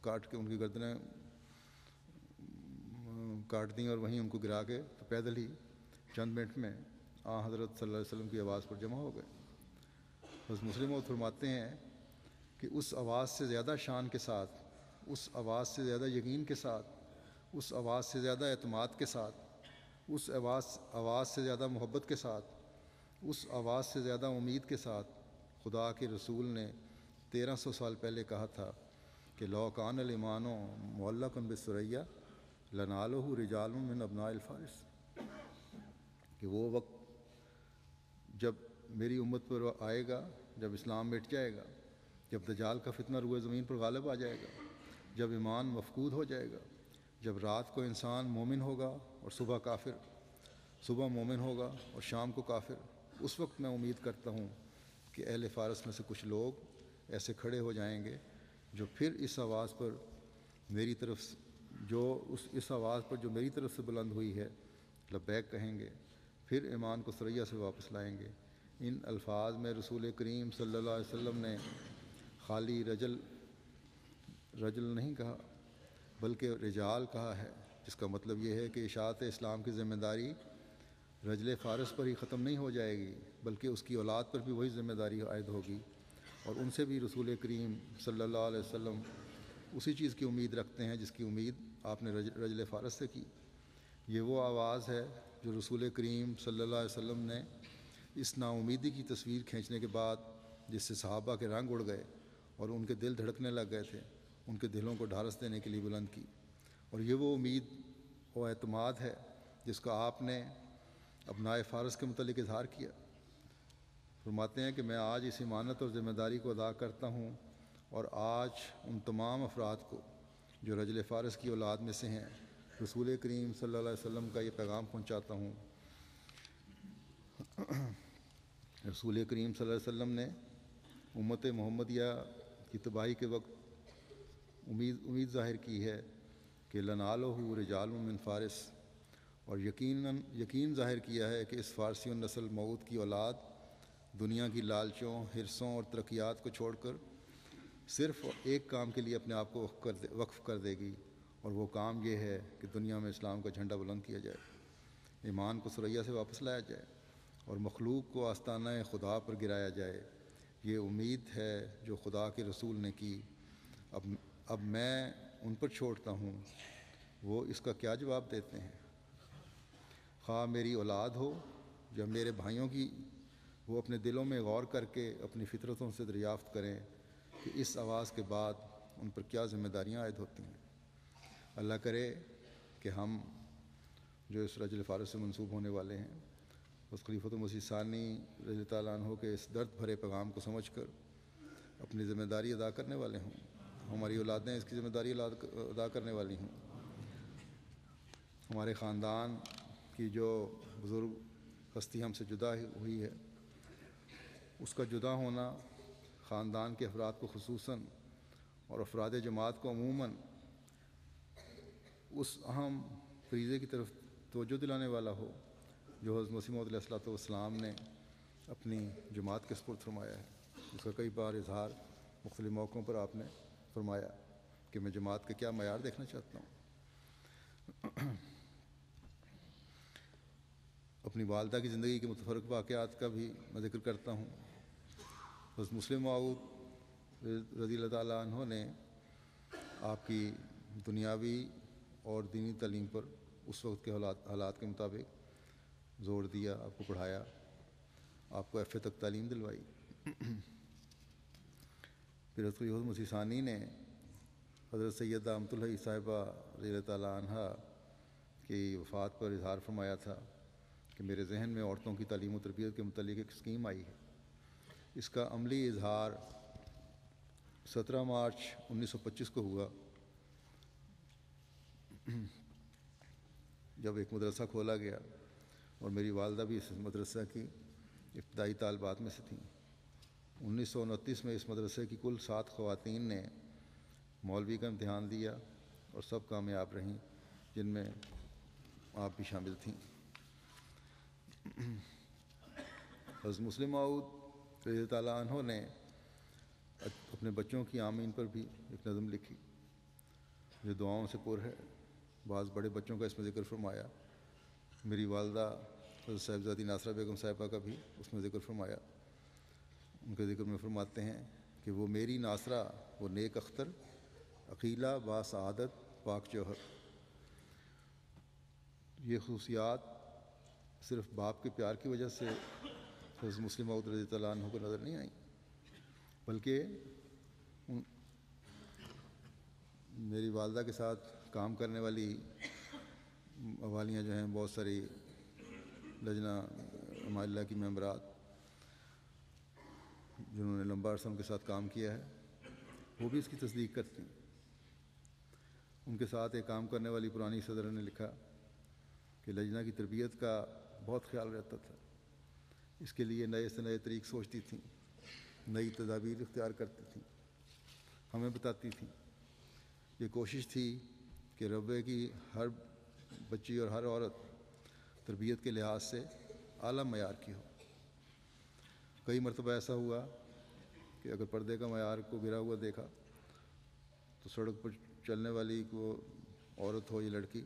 کاٹ کے ان کی گردنیں کاٹ دیں اور وہیں ان کو گرا کے تو پیدل ہی چند منٹ میں حضرت صلی اللہ علیہ وسلم کی آواز پر جمع ہو گئے۔ بس مسلم وہ فرماتے ہیں کہ اس آواز سے زیادہ شان کے ساتھ، اس آواز سے زیادہ یقین کے ساتھ، اس آواز سے زیادہ اعتماد کے ساتھ، اس آواز سے زیادہ محبت کے ساتھ، اس آواز سے زیادہ امید کے ساتھ خدا کے رسول نے 1300 سال پہلے کہا تھا کہ لو کان الایمان معلق بالثریا لنالہ رجال من ابناء الفارس، کہ وہ وقت جب میری امت پر آئے گا، جب اسلام مٹ جائے گا، جب دجال کا فتنہ روئے زمین پر غالب آ جائے گا، جب ایمان مفقود ہو جائے گا، جب رات کو انسان مومن ہوگا اور صبح کافر، صبح مومن ہوگا اور شام کو کافر، اس وقت میں امید کرتا ہوں کہ اہل فارس میں سے کچھ لوگ ایسے کھڑے ہو جائیں گے جو پھر اس آواز پر میری طرف اس آواز پر جو میری طرف سے بلند ہوئی ہے لبیک کہیں گے، پھر ایمان کو ثریا سے واپس لائیں گے۔ ان الفاظ میں رسول کریم صلی اللہ علیہ وسلم نے خالی رجل نہیں کہا بلکہ رجال کہا ہے، جس کا مطلب یہ ہے کہ اشاعت اسلام کی ذمہ داری رجل فارس پر ہی ختم نہیں ہو جائے گی، بلکہ اس کی اولاد پر بھی وہی ذمہ داری عائد ہوگی، اور ان سے بھی رسول کریم صلی اللہ علیہ وسلم اسی چیز کی امید رکھتے ہیں جس کی امید آپ نے رجل فارس سے کی۔ یہ وہ آواز ہے جو رسول کریم صلی اللہ علیہ وسلم نے اس نا امیدی کی تصویر کھینچنے کے بعد، جس سے صحابہ کے رنگ اڑ گئے اور ان کے دل دھڑکنے لگ گئے تھے، ان کے دلوں کو ڈھارس دینے کے لیے بلند کی، اور یہ وہ امید و اعتماد ہے جس کا آپ نے ابنائے فارس کے متعلق اظہار کیا۔ فرماتے ہیں کہ میں آج اس امانت اور ذمہ داری کو ادا کرتا ہوں، اور آج ان تمام افراد کو جو رجل فارس کی اولاد میں سے ہیں رسول کریم صلی اللہ علیہ وسلم کا یہ پیغام پہنچاتا ہوں۔ رسول کریم صلی اللہ علیہ وسلم نے امت محمدیہ کی تباہی کے وقت امید ظاہر کی ہے کہ لنالہ رجال من فارس، اور یقین ظاہر کیا ہے کہ اس فارسی النسل موعود کی اولاد دنیا کی لالچوں، حرصوں اور ترقیات کو چھوڑ کر صرف ایک کام کے لیے اپنے آپ کو وقف کر دے گی، اور وہ کام یہ ہے کہ دنیا میں اسلام کا جھنڈا بلند کیا جائے، ایمان کو ثریا سے واپس لایا جائے اور مخلوق کو آستانہ خدا پر گرایا جائے۔ یہ امید ہے جو خدا کے رسول نے کی، اب میں ان پر چھوڑتا ہوں، وہ اس کا کیا جواب دیتے ہیں؟ خواہ میری اولاد ہو یا میرے بھائیوں کی، وہ اپنے دلوں میں غور کر کے اپنی فطرتوں سے دریافت کریں کہ اس آواز کے بعد ان پر کیا ذمہ داریاں عائد ہوتی ہیں۔ اللہ کرے کہ ہم جو اس رجل فارس سے منسوب ہونے والے ہیں اس خلیفۃ المسیح ثانی رضی اللہ تعالیٰ عنہ کے اس درد بھرے پیغام کو سمجھ کر اپنی ذمہ داری ادا کرنے والے ہوں، ہماری اولادیں اس کی ذمہ داری ادا کرنے والی ہوں۔ ہمارے خاندان کی جو بزرگ ہستی ہم سے جدا ہوئی ہے، اس کا جدا ہونا خاندان کے افراد کو خصوصاً اور افراد جماعت کو عموماً اس اہم فریضے کی طرف توجہ دلانے والا ہو جو حضرت مسیح موعود علیہ السلام نے اپنی جماعت کے سپرد فرمایا ہے۔ اس کا کئی بار اظہار مختلف موقعوں پر آپ نے فرمایا کہ میں جماعت کا کیا معیار دیکھنا چاہتا ہوں۔ اپنی والدہ کی زندگی کے متفرق واقعات کا بھی میں ذکر کرتا ہوں۔ حضرت مسلم موعود رضی اللہ تعالیٰ عنہ نے آپ کی دنیاوی اور دینی تعلیم پر اس وقت کے حالات کے مطابق زور دیا، آپ کو پڑھایا، آپ کو FA تک تعلیم دلوائی۔ پھر حضرت مسیح ثانی نے حضرت سیدہ امت الحی صاحبہ رضی اللہ تعالیٰ عنہ کی وفات پر اظہار فرمایا تھا کہ میرے ذہن میں عورتوں کی تعلیم و تربیت کے متعلق ایک اسکیم آئی ہے۔ اس کا عملی اظہار 17 مارچ 1925 کو ہوا جب ایک مدرسہ کھولا گیا اور میری والدہ بھی اس مدرسہ کی ابتدائی طالبات میں سے تھیں۔ 1929 میں اس مدرسے کی کل 7 خواتین نے مولوی کا امتحان دیا اور سب کامیاب رہیں، جن میں آپ بھی شامل تھیں۔ حضرت مسلم موعود رضی اللہ تعالیٰ عنہ نے اپنے بچوں کی آمین پر بھی ایک نظم لکھی جو دعاؤں سے پر ہے۔ بعض بڑے بچوں کا اس میں ذکر فرمایا۔ میری والدہ حضرت صاحبزادی ناصرہ بیگم صاحبہ کا بھی اس میں ذکر فرمایا۔ ان کے ذکر میں فرماتے ہیں کہ وہ میری ناصرہ، وہ نیک اختر، عقیلہ با سعادت پاک جوہر۔ یہ خصوصیات صرف باپ کے پیار کی وجہ سے حضرت مسلم موعود رضی اللہ عنہ کو نظر نہیں آئیں، بلکہ میری والدہ کے ساتھ کام کرنے والی والیاں جو ہیں، بہت ساری لجنہ امان اللہ کی ممبرات جنہوں نے لمبا عرصہ ان کے ساتھ کام کیا ہے، وہ بھی اس کی تصدیق کرتی ہیں۔ ان کے ساتھ ایک کام کرنے والی پرانی صدر نے لکھا کہ لجنہ کی تربیت کا بہت خیال رہتا تھا، اس کے لیے نئے سے نئے طریق سوچتی تھیں، نئی تدابیر اختیار کرتی تھیں، ہمیں بتاتی تھیں۔ یہ کوشش تھی کہ ربے کی ہر بچی اور ہر عورت تربیت کے لحاظ سے اعلیٰ معیار کی ہو۔ کئی مرتبہ ایسا ہوا کہ اگر پردے کا معیار کو گرا ہوا دیکھا تو سڑک پر چلنے والی کو عورت ہو یا لڑکی،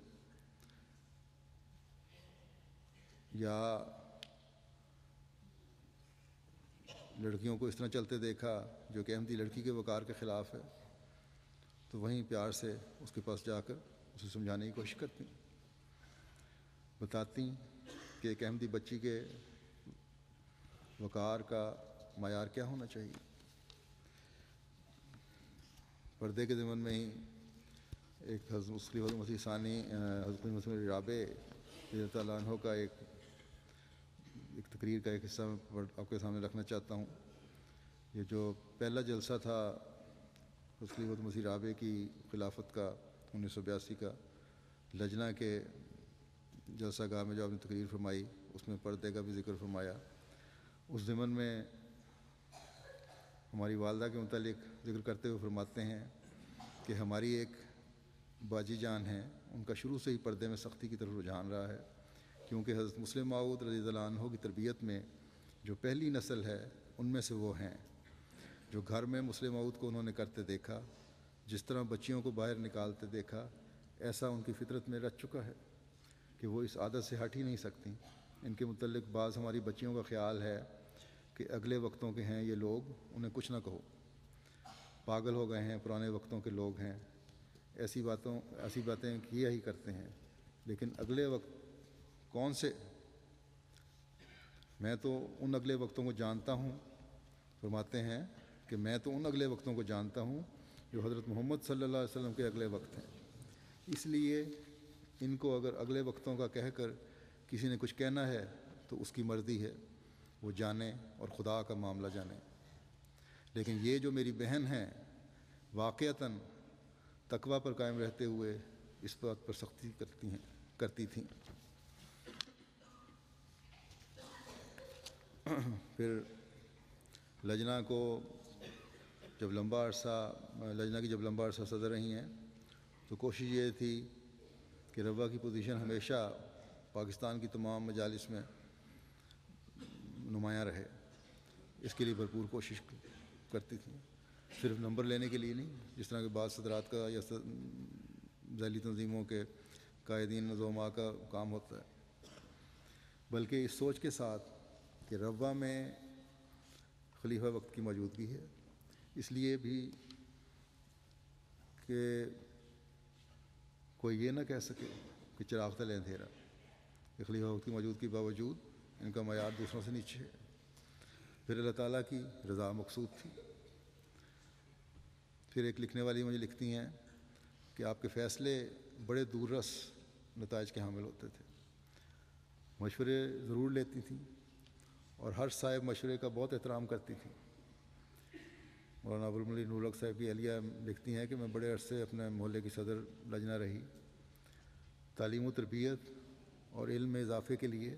یا لڑکیوں کو اس طرح چلتے دیکھا جو کہ احمدی لڑکی کے وقار کے خلاف ہے، تو وہیں پیار سے اس کے پاس جا کر اسے سمجھانے کی کوشش کرتی، بتاتی کہ ایک احمدی بچی کے وقار کا معیار کیا ہونا چاہیے۔ پردے کے ضمن میں ہی ایک حضرت مسیح ثانی حضرت مسیح رابع رضی اللہ تعالیٰ عنہ کا ایک تقریر کا ایک حصہ میں آپ کے سامنے رکھنا چاہتا ہوں۔ یہ جو پہلا جلسہ تھا حضرت مسیح رابع کی خلافت کا 1982 کا، لجنہ کے جلسہ گاہ میں جو آپ نے تقریر فرمائی، اس میں پردے کا بھی ذکر فرمایا۔ اس ضمن میں ہماری والدہ کے متعلق ذکر کرتے ہوئے فرماتے ہیں کہ ہماری ایک باجی جان ہیں، ان کا شروع سے ہی پردے میں سختی کی طرف رجحان رہا ہے، کیونکہ حضرت مسلم موعود رضی اللہ عنہ کی تربیت میں جو پہلی نسل ہے ان میں سے وہ ہیں جو گھر میں مسلم موعود کو انہوں نے کرتے دیکھا، جس طرح بچیوں کو باہر نکالتے دیکھا، ایسا ان کی فطرت میں رچ چکا ہے کہ وہ اس عادت سے ہٹ ہی نہیں سکتی۔ ان کے متعلق بعض ہماری بچیوں کا خیال ہے کہ اگلے وقتوں کے ہیں یہ لوگ، انہیں کچھ نہ کہو، پاگل ہو گئے ہیں، پرانے وقتوں کے لوگ ہیں، ایسی باتیں کیا ہی کرتے ہیں۔ لیکن اگلے وقت کون سے؟ میں تو ان اگلے وقتوں کو جانتا ہوں، فرماتے ہیں کہ میں تو ان اگلے وقتوں کو جانتا ہوں جو حضرت محمد صلی اللہ علیہ وسلم کے اگلے وقت ہیں۔ اس لیے ان کو اگر اگلے وقتوں کا کہہ کر کسی نے کچھ کہنا ہے تو اس کی مرضی ہے، وہ جانے اور خدا کا معاملہ جانے۔ لیکن یہ جو میری بہن ہیں واقعتاً تقویٰ پر قائم رہتے ہوئے اس بات پر سختی کرتی تھیں۔ پھر لجنہ کی جب لمبا عرصہ صدر رہی ہیں تو کوشش یہ تھی کہ روا کی پوزیشن ہمیشہ پاکستان کی تمام مجالس میں نمایاں رہے۔ اس کے لیے بھرپور کوشش کرتی تھیں، صرف نمبر لینے کے لیے نہیں، جس طرح کے بعض صدرات کا یا ذیلی تنظیموں کے قائدین نظوما کا کام ہوتا ہے، بلکہ اس سوچ کے ساتھ کہ روا میں خلیفہ وقت کی موجودگی ہے، اس لیے بھی کہ کوئی یہ نہ کہہ سکے کہ چراغ تلے اندھیرا، کہ خلیفہ وقت کی موجودگی کے باوجود ان کا معیار دوسروں سے نیچے ہے۔ پھر اللہ تعالیٰ کی رضا مقصود تھی۔ پھر ایک لکھنے والی مجھے لکھتی ہیں کہ آپ کے فیصلے بڑے دور رس نتائج کے حامل ہوتے تھے، مشورے ضرور لیتی تھیں اور ہر صاحب مشورے کا بہت احترام کرتی تھیں۔ مولانا ابوالملی نور الحق صاحب کی اہلیہ لکھتی ہیں کہ میں بڑے عرصے اپنے محلے کی صدر لجنہ رہی، تعلیم و تربیت اور علم میں اضافے کے لیے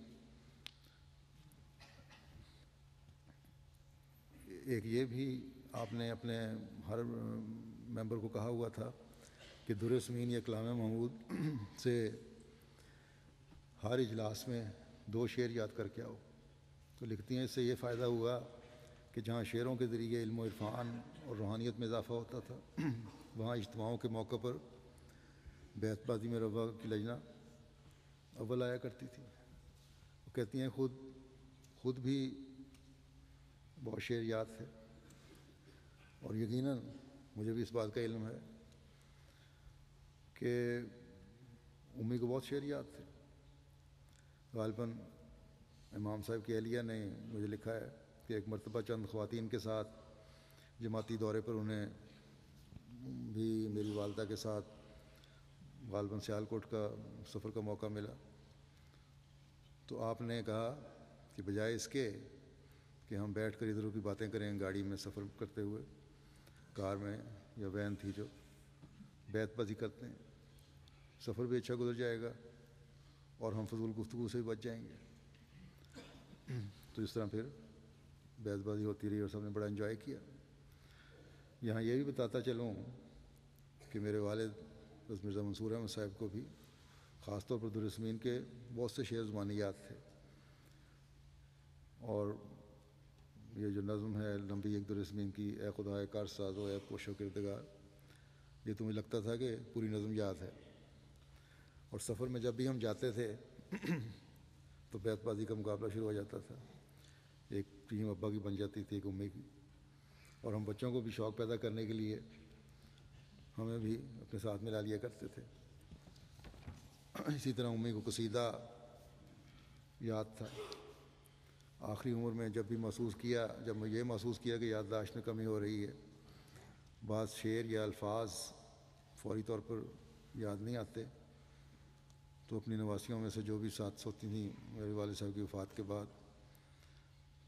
ایک یہ بھی آپ نے اپنے ہر ممبر کو کہا ہوا تھا کہ در سمین یا کلام محمود سے ہر اجلاس میں 2 شعر یاد کر کے آؤ۔ تو لکھتی ہیں اس سے یہ فائدہ ہوا کہ جہاں شعروں کے ذریعے علم و عرفان اور روحانیت میں اضافہ ہوتا تھا، وہاں اجتماعوں کے موقع پر بیت بازی میں روا کی لجنہ اول آیا کرتی تھی۔ وہ کہتی ہیں خود بھی بہت شعر یاد تھے، اور یقیناً مجھے بھی اس بات کا علم ہے کہ امی کو بہت شعر یاد تھے۔ غالباً امام صاحب کی اہلیہ نے مجھے لکھا ہے کہ ایک مرتبہ چند خواتین کے ساتھ جماعتی دورے پر انہیں بھی میری والدہ کے ساتھ غالباً سیالکوٹ کا سفر کا موقع ملا، تو آپ نے کہا کہ بجائے اس کے کہ ہم بیٹھ کر ادھر کی باتیں کریں گاڑی میں سفر کرتے ہوئے، کار میں یا وین تھی جو، بیت بازی کرتے ہیں، سفر بھی اچھا گزر جائے گا اور ہم فضول گفتگو سے بھی بچ جائیں گے۔ تو اس طرح پھر بیت بازی ہوتی رہی اور سب نے بڑا انجوائے کیا۔ یہاں یہ بھی بتاتا چلوں کہ میرے والد حضرت مرزا منصور احمد صاحب کو بھی خاص طور پر در سمین کے بہت سے شعر زبانی یاد تھے، اور یہ جو نظم ہے لمبی ایک در سمین کی، اے خدا کار ساز و اے پوش و کردگار، یہ تو مجھے لگتا تھا کہ پوری نظم یاد ہے۔ اور سفر میں جب بھی ہم جاتے تھے تو بیت بازی کا مقابلہ شروع ہو جاتا تھا، ایک ٹیم ابا کی بن جاتی تھی، ایک امی کی، اور ہم بچوں کو بھی شوق پیدا کرنے کے لیے ہمیں بھی اپنے ساتھ ملا لیا کرتے تھے۔ اسی طرح امی کو قصیدہ یاد تھا۔ آخری عمر میں جب میں یہ محسوس کیا کہ یادداشت میں کمی ہو رہی ہے، بعض شعر یا الفاظ فوری طور پر یاد نہیں آتے، تو اپنی نواسیوں میں سے جو بھی ساتھ ہوتی تھیں میرے والد صاحب کی وفات کے بعد،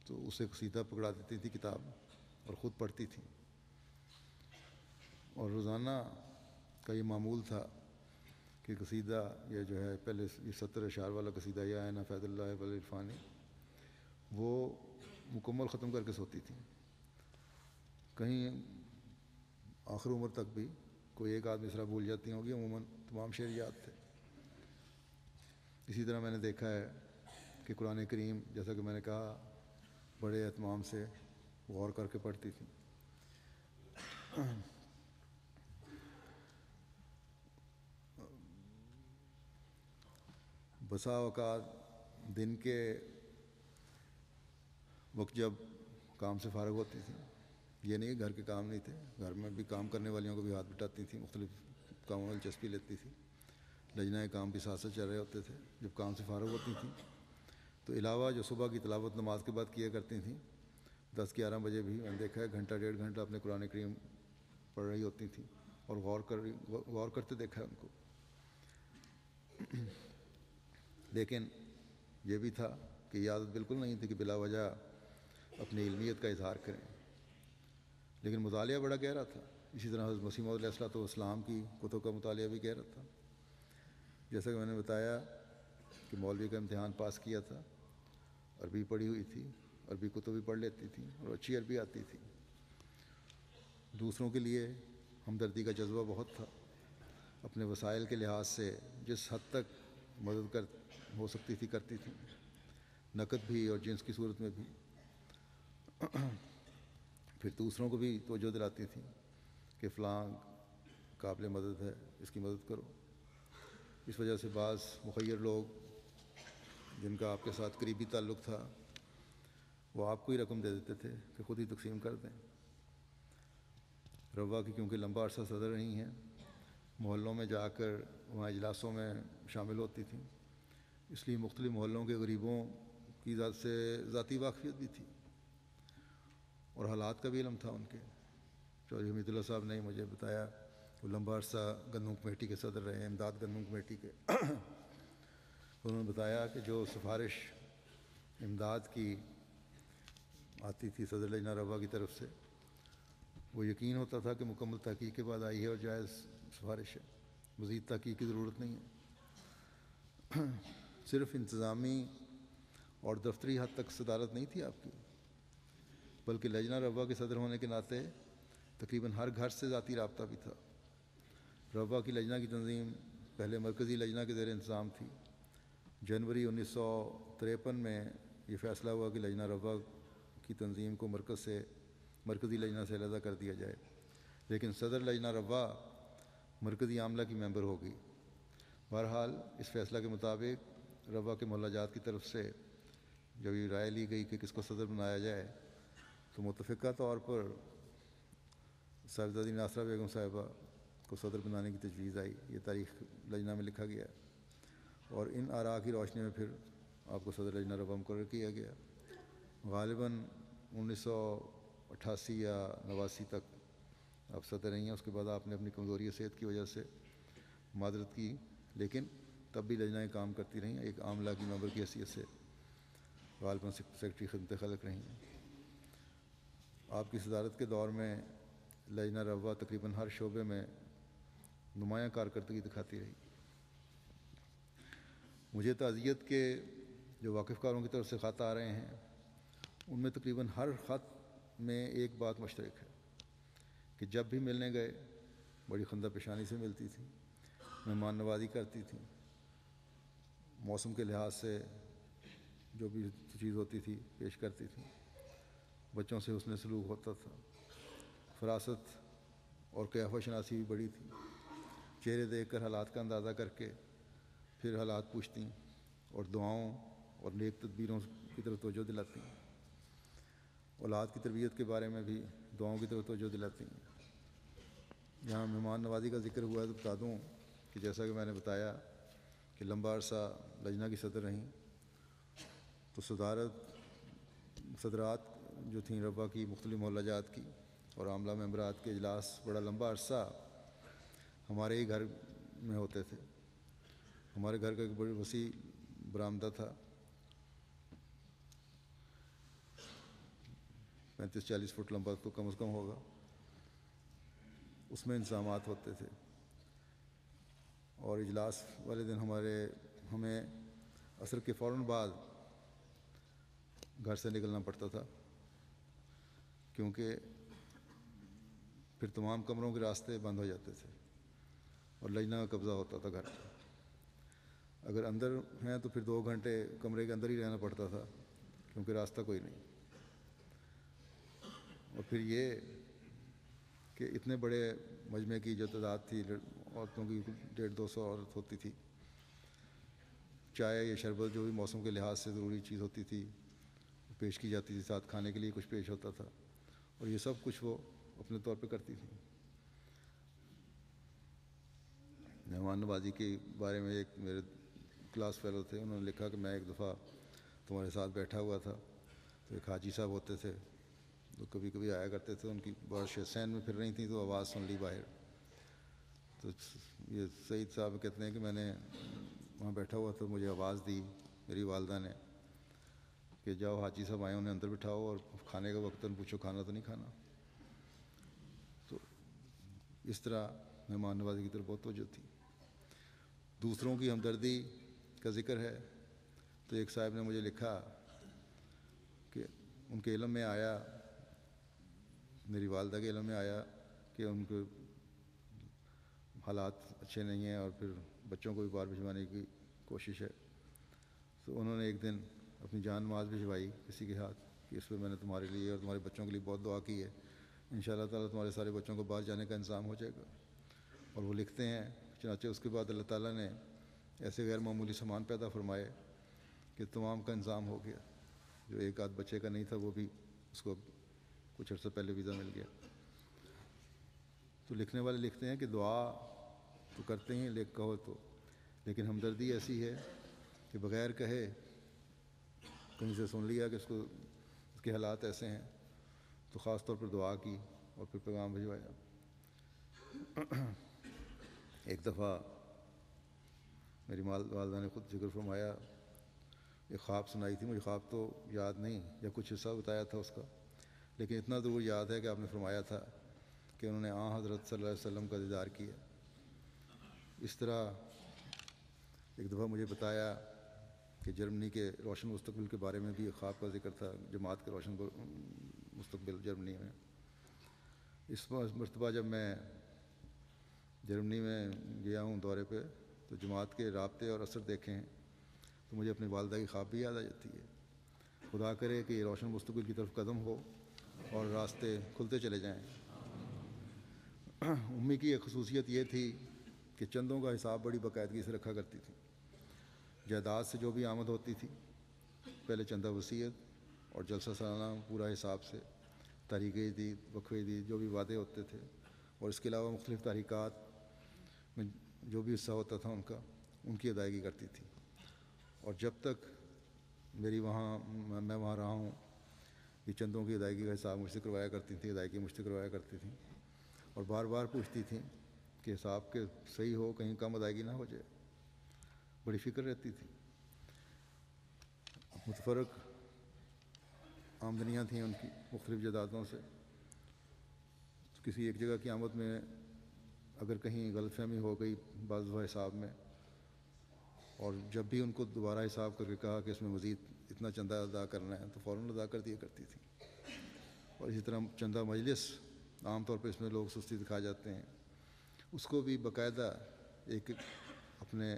تو اسے قصیدہ پکڑا دیتی تھی کتاب اور خود پڑھتی تھیں۔ اور روزانہ کا یہ معمول تھا کہ قصیدہ یہ جو ہے پہلے یہ 70 اشعار والا قصیدہ یا ہے نا فیض اللہ والعرفانی، وہ مکمل ختم کر کے سوتی تھیں۔ کہیں آخر عمر تک بھی کوئی ایک آدھ مصرع بھول جاتی ہوں گی، عموماً تمام شعر یاد تھے۔ اسی طرح میں نے دیکھا ہے کہ قرآن کریم، جیسا کہ میں نے کہا، بڑے اہتمام سے غور کر کے پڑھتی تھیں۔ بسا اوقات دن کے وقت جب کام سے فارغ ہوتی تھی، یہ نہیں گھر کے کام نہیں تھے، گھر میں بھی کام کرنے والیوں کو بھی ہاتھ بٹاتی تھیں، مختلف کاموں میں دلچسپی لیتی تھی، لجنہ کام بھی ساتھ ساتھ چل رہے ہوتے تھے۔ جب کام سے فارغ ہوتی تھیں تو علاوہ جو صبح کی تلاوت نماز کے بعد کیا کرتی تھیں، 10-11 بجے بھی میں نے دیکھا ہے گھنٹہ 1.5 گھنٹہ اپنے قرآن کریم پڑھ رہی ہوتی تھیں اور غور کرتے دیکھا ہے ان کو۔ لیکن یہ بھی تھا کہ یہ عادت بالکل نہیں تھی کہ بلا وجہ اپنی علمیت کا اظہار کریں، لیکن مطالعہ بڑا گہرا تھا۔ اسی طرح حضرت مسیح موعود علیہ السلام کی کتب کا مطالعہ بھی گہرا تھا۔ جیسا کہ میں نے بتایا کہ مولوی کا امتحان پاس کیا تھا، عربی پڑھی ہوئی تھی، عربی کتب بھی پڑھ لیتی تھی اور اچھی عربی آتی تھی۔ دوسروں کے لیے ہمدردی کا جذبہ بہت تھا، اپنے وسائل کے لحاظ سے جس حد تک مدد ہو سکتی تھی کرتی تھی، نقد بھی اور جنس کی صورت میں بھی۔ پھر دوسروں کو بھی توجہ دلاتی تھی کہ فلاں قابل مدد ہے، اس کی مدد کرو۔ اس وجہ سے بعض مخیر لوگ جن کا آپ کے ساتھ قریبی تعلق تھا وہ آپ کو ہی رقم دے دیتے تھے کہ خود ہی تقسیم کر دیں۔ روا کی کیونکہ لمبا عرصہ صدر رہی ہیں، محلوں میں جا کر وہاں اجلاسوں میں شامل ہوتی تھیں، اس لیے مختلف محلوں کے غریبوں کی ذات سے ذاتی واقفیت بھی تھی اور حالات کا بھی علم تھا ان کے۔ چودھری حمید اللہ صاحب نے مجھے بتایا وہ لمبا عرصہ گندم کمیٹی کے صدر رہے ہیں، امداد گندم کمیٹی کے۔ انہوں نے بتایا کہ جو سفارش امداد کی آتی تھی صدر لجنہ روا کی طرف سے، وہ یقین ہوتا تھا کہ مکمل تحقیق کے بعد آئی ہے اور جائز سفارش ہے، مزید تحقیق کی ضرورت نہیں ہے۔ صرف انتظامی اور دفتری حد تک صدارت نہیں تھی آپ کی، بلکہ لجنہ روا کے صدر ہونے کے ناطے تقریباً ہر گھر سے ذاتی رابطہ بھی تھا۔ روا کی لجنہ کی تنظیم پہلے مرکزی لجنہ کے زیر انتظام تھی۔ جنوری 1953 میں یہ فیصلہ ہوا کہ لجنہ روا کی تنظیم کو مرکزی لجنہ سے علیحدہ کر دیا جائے، لیکن صدر لجنہ روا مرکزی عاملہ کی ممبر ہوگی۔ بہرحال اس فیصلہ کے مطابق روا کے محلہ جات کی طرف سے جب یہ رائے لی گئی کہ کس کو صدر بنایا جائے تو متفقہ طور پر صاحبزادی ناصرہ بیگم صاحبہ کو صدر بنانے کی تجویز آئی۔ یہ تاریخ لجنہ میں لکھا گیا ہے اور ان آراء کی روشنی میں پھر آپ کو صدر لجنہ روا مقرر کیا گیا۔ غالباً 1988 یا 89 تک آپ صدر رہی ہیں، اس کے بعد آپ نے اپنی کمزوری صحت کی وجہ سے معذرت کی، لیکن تب بھی لجنہ کام کرتی رہیں، ایک عاملہ کی ممبر کی حیثیت سے غالباً سیکرٹری خدمت خلق رہی ہیں۔ آپ کی صدارت کے دور میں لجنہ روا تقریباً ہر شعبے میں نمایاں کارکردگی دکھاتی رہی۔ مجھے تعزیت کے جو واقف کاروں کی طرف سے خط آ رہے ہیں ان میں تقریباً ہر خط میں ایک بات مشترک ہے کہ جب بھی ملنے گئے بڑی خندہ پیشانی سے ملتی تھی، مہمان نوازی کرتی تھیں، موسم کے لحاظ سے جو بھی چیز ہوتی تھی پیش کرتی تھیں، بچوں سے حسن سلوک ہوتا تھا، فراست اور قیافہ شناسی بھی بڑی تھی، چہرے دیکھ کر حالات کا اندازہ کر کے پھر حالات پوچھتیں اور دعاؤں اور نیک تدبیروں کی طرف توجہ دلاتی ہیں، اولاد کی تربیت کے بارے میں بھی دعاؤں کی طرف توجہ دلاتی ہیں۔ یہاں مہمان نوازی کا ذکر ہوا ہے تو بتا دوں کہ جیسا کہ میں نے بتایا کہ لمبا عرصہ لجنہ کی صدر رہیں، تو صدرات جو تھیں روا کی مختلف محلہ جات کی اور عاملہ ممبرات کے اجلاس بڑا لمبا عرصہ ہمارے ہی گھر میں ہوتے تھے۔ ہمارے گھر کا ایک بڑی وسیع برآمدہ تھا، 35-40 فٹ لمبا تو کم از کم ہوگا، اس میں انتظامات ہوتے تھے اور اجلاس والے دن ہمیں عصر کے فوراً بعد گھر سے نکلنا پڑتا تھا، کیونکہ پھر تمام کمروں کے راستے بند ہو جاتے تھے اور لجنہ کا قبضہ ہوتا تھا گھر پر۔ اگر اندر ہیں تو پھر 2 گھنٹے کمرے کے اندر ہی رہنا پڑتا تھا کیونکہ راستہ کوئی نہیں۔ اور پھر یہ کہ اتنے بڑے مجمع کی جو تعداد تھی عورتوں کی 150-200 عورت ہوتی تھی، چائے یا شربت جو بھی موسم کے لحاظ سے ضروری چیز ہوتی تھی پیش کی جاتی تھی، ساتھ کھانے کے لیے کچھ پیش ہوتا تھا، اور یہ سب کچھ وہ اپنے طور پہ کرتی تھی۔ مہمان نوازی کے بارے میں ایک میرے کلاس فیلو تھے، انہوں نے لکھا کہ میں ایک دفعہ تمہارے ساتھ بیٹھا ہوا تھا، تو ایک حاجی صاحب ہوتے تھے تو کبھی کبھی آیا کرتے تھے، ان کی بارش سین میں پھر رہی تھیں تو آواز سن لی باہر، تو یہ سعید صاحب کہتے ہیں کہ میں نے وہاں بیٹھا ہوا تو مجھے آواز دی میری والدہ نے کہ جاؤ حاجی صاحب آئے انہیں اندر بٹھاؤ اور کھانے کا وقت پوچھو کھانا تو نہیں کھانا۔ تو اس طرح مہمان نوازی کی طرف بہت توجہ تھی۔ دوسروں کی ہمدردی کا ذکر ہے تو ایک صاحب نے مجھے لکھا کہ ان کے علم میں آیا، میری والدہ کے علم میں آیا کہ ان کے حالات اچھے نہیں ہیں اور پھر بچوں کو بھی باہر بھجوانے کی کوشش ہے، تو انہوں نے ایک دن اپنی جان نماز بھجوائی کسی کے ہاتھ کہ اس پہ میں نے تمہارے لیے اور تمہارے بچوں کے لیے بہت دعا کی ہے، انشاءاللہ تعالیٰ تمہارے سارے بچوں کو باہر جانے کا انتظام ہو جائے گا۔ اور وہ لکھتے ہیں چنانچہ اس کے بعد اللہ تعالیٰ نے ایسے غیر معمولی سامان پیدا فرمائے کہ تمام کا انتظام ہو گیا، جو ایک آدھ بچے کا نہیں تھا وہ بھی اس کو کچھ عرصہ پہلے ویزا مل گیا۔ تو لکھنے والے لکھتے ہیں کہ دعا تو کرتے ہیں کہو تو، لیکن ہمدردی ایسی ہے کہ بغیر کہے کہیں سے سن لیا کہ اس کے حالات ایسے ہیں تو خاص طور پر دعا کی اور پھر پیغام بھجوایا۔ ایک دفعہ میری والدہ نے خود ذکر فرمایا، ایک خواب سنائی تھی، مجھے خواب تو یاد نہیں یا کچھ حصہ بتایا تھا اس کا، لیکن اتنا ضرور یاد ہے کہ آپ نے فرمایا تھا کہ انہوں نے حضرت صلی اللہ علیہ وسلم کا دیدار کیا۔ اس طرح ایک دفعہ مجھے بتایا کہ جرمنی کے روشن مستقبل کے بارے میں بھی ایک خواب کا ذکر تھا، جماعت کے روشن مستقبل جرمنی میں۔ اس مرتبہ جب میں جرمنی میں گیا ہوں دورے پہ تو جماعت کے رابطے اور اثر دیکھے ہیں تو مجھے اپنی والدہ کی خواب بھی یاد آ جاتی ہے۔ خدا کرے کہ یہ روشن مستقبل کی طرف قدم ہو اور راستے کھلتے چلے جائیں۔ امی کی ایک خصوصیت یہ تھی کہ چندوں کا حساب بڑی باقاعدگی سے رکھا کرتی تھی۔ جائیداد سے جو بھی آمد ہوتی تھی پہلے چندہ وصیت اور جلسہ سالانہ پورا حساب سے، تاریخ جدید، وقف جدید، جو بھی وعدے ہوتے تھے، اور اس کے علاوہ مختلف تحریکات میں جو بھی حصہ ہوتا تھا ان کی ادائیگی کرتی تھی۔ اور جب تک میں وہاں رہا ہوں یہ چندوں کی ادائیگی کا حساب مجھ سے کروایا کرتی تھیں، ادائیگی مجھ سے کروایا کرتی تھیں، اور بار بار پوچھتی تھیں کہ حساب کے صحیح ہو، کہیں کم ادائیگی نہ ہو جائے، بڑی فکر رہتی تھی۔ متفرق آمدنیاں تھیں ان کی مختلف جائیدادوں سے، کسی ایک جگہ کی آمد میں اگر کہیں غلط فہمی ہو گئی بعض دفعہ حساب میں، اور جب بھی ان کو دوبارہ حساب کر کے کہا کہ اس میں مزید اتنا چندہ ادا کرنا ہے تو فوراً ادا کر دیا کرتی تھی۔ اور اسی طرح چندہ مجلس، عام طور پہ اس میں لوگ سستی دکھا جاتے ہیں، اس کو بھی باقاعدہ ایک اپنے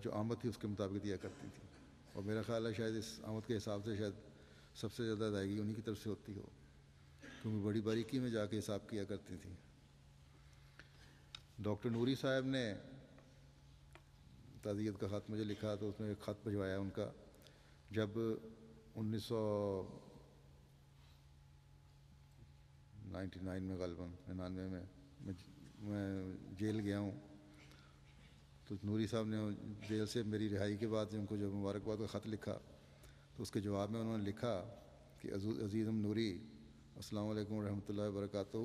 جو آمد تھی اس کے مطابق دیا کرتی تھی۔ اور میرا خیال ہے شاید اس آمد کے حساب سے شاید سب سے زیادہ ادائیگی انہی کی طرف سے ہوتی ہو، کیونکہ بڑی باریکی میں جا کے حساب کیا کرتی تھیں۔ ڈاکٹر نوری صاحب نے تعزیت کا خط مجھے لکھا تو اس میں ایک خط بھجوایا ان کا، جب 1999 میں غالباً 99 میں جیل گیا ہوں، تو نوری صاحب نے جیل سے میری رہائی کے بعد ان کو جو مبارکباد کا خط لکھا تو اس کے جواب میں انہوں نے لکھا کہ عزیزم نوری، السلام علیکم ورحمۃ اللہ وبرکاتہ،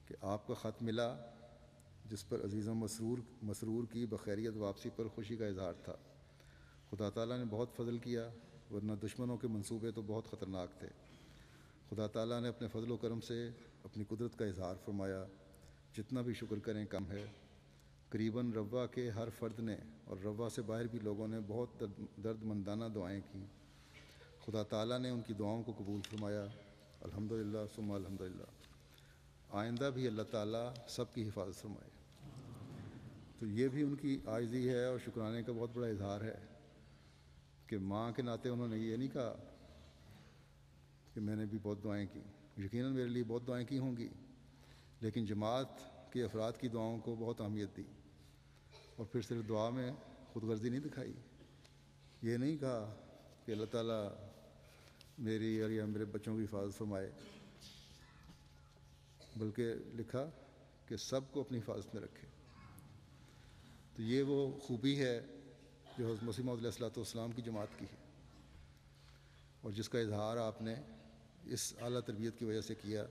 کہ آپ کا خط ملا جس پر عزیزم مسرور کی بخیریت واپسی پر خوشی کا اظہار تھا۔ خدا تعالیٰ نے بہت فضل کیا، ورنہ دشمنوں کے منصوبے تو بہت خطرناک تھے۔ خدا تعالیٰ نے اپنے فضل و کرم سے اپنی قدرت کا اظہار فرمایا، جتنا بھی شکر کریں کم ہے۔ قریباً روا کے ہر فرد نے اور روا سے باہر بھی لوگوں نے بہت درد مندانہ دعائیں کی۔ خدا تعالیٰ نے ان کی دعاؤں کو قبول فرمایا، الحمدللہ ثم الحمدللہ۔ آئندہ بھی اللہ تعالیٰ سب کی حفاظت فرمائے۔ تو یہ بھی ان کی عاجزی ہے اور شکرانے کا بہت بڑا اظہار ہے کہ ماں کے ناطے انہوں نے یہ نہیں کہا کہ میں نے بھی بہت دعائیں کی، یقیناً میرے لیے بہت دعائیں کی ہوں گی، لیکن جماعت کے افراد کی دعاؤں کو بہت اہمیت دی، اور پھر صرف دعا میں خود غرضی نہیں دکھائی. یہ نہیں کہا کہ اللہ تعالیٰ میری اور یا میرے بچوں کی حفاظت فرمائے، بلکہ لکھا کہ سب کو اپنی حفاظت میں رکھے. تو یہ وہ خوبی ہے جو حضرت مسیح موعود علیہ الصلوۃ والسلام کی جماعت کی ہے، اور جس کا اظہار آپ نے اس اعلیٰ تربیت کی وجہ سے کیا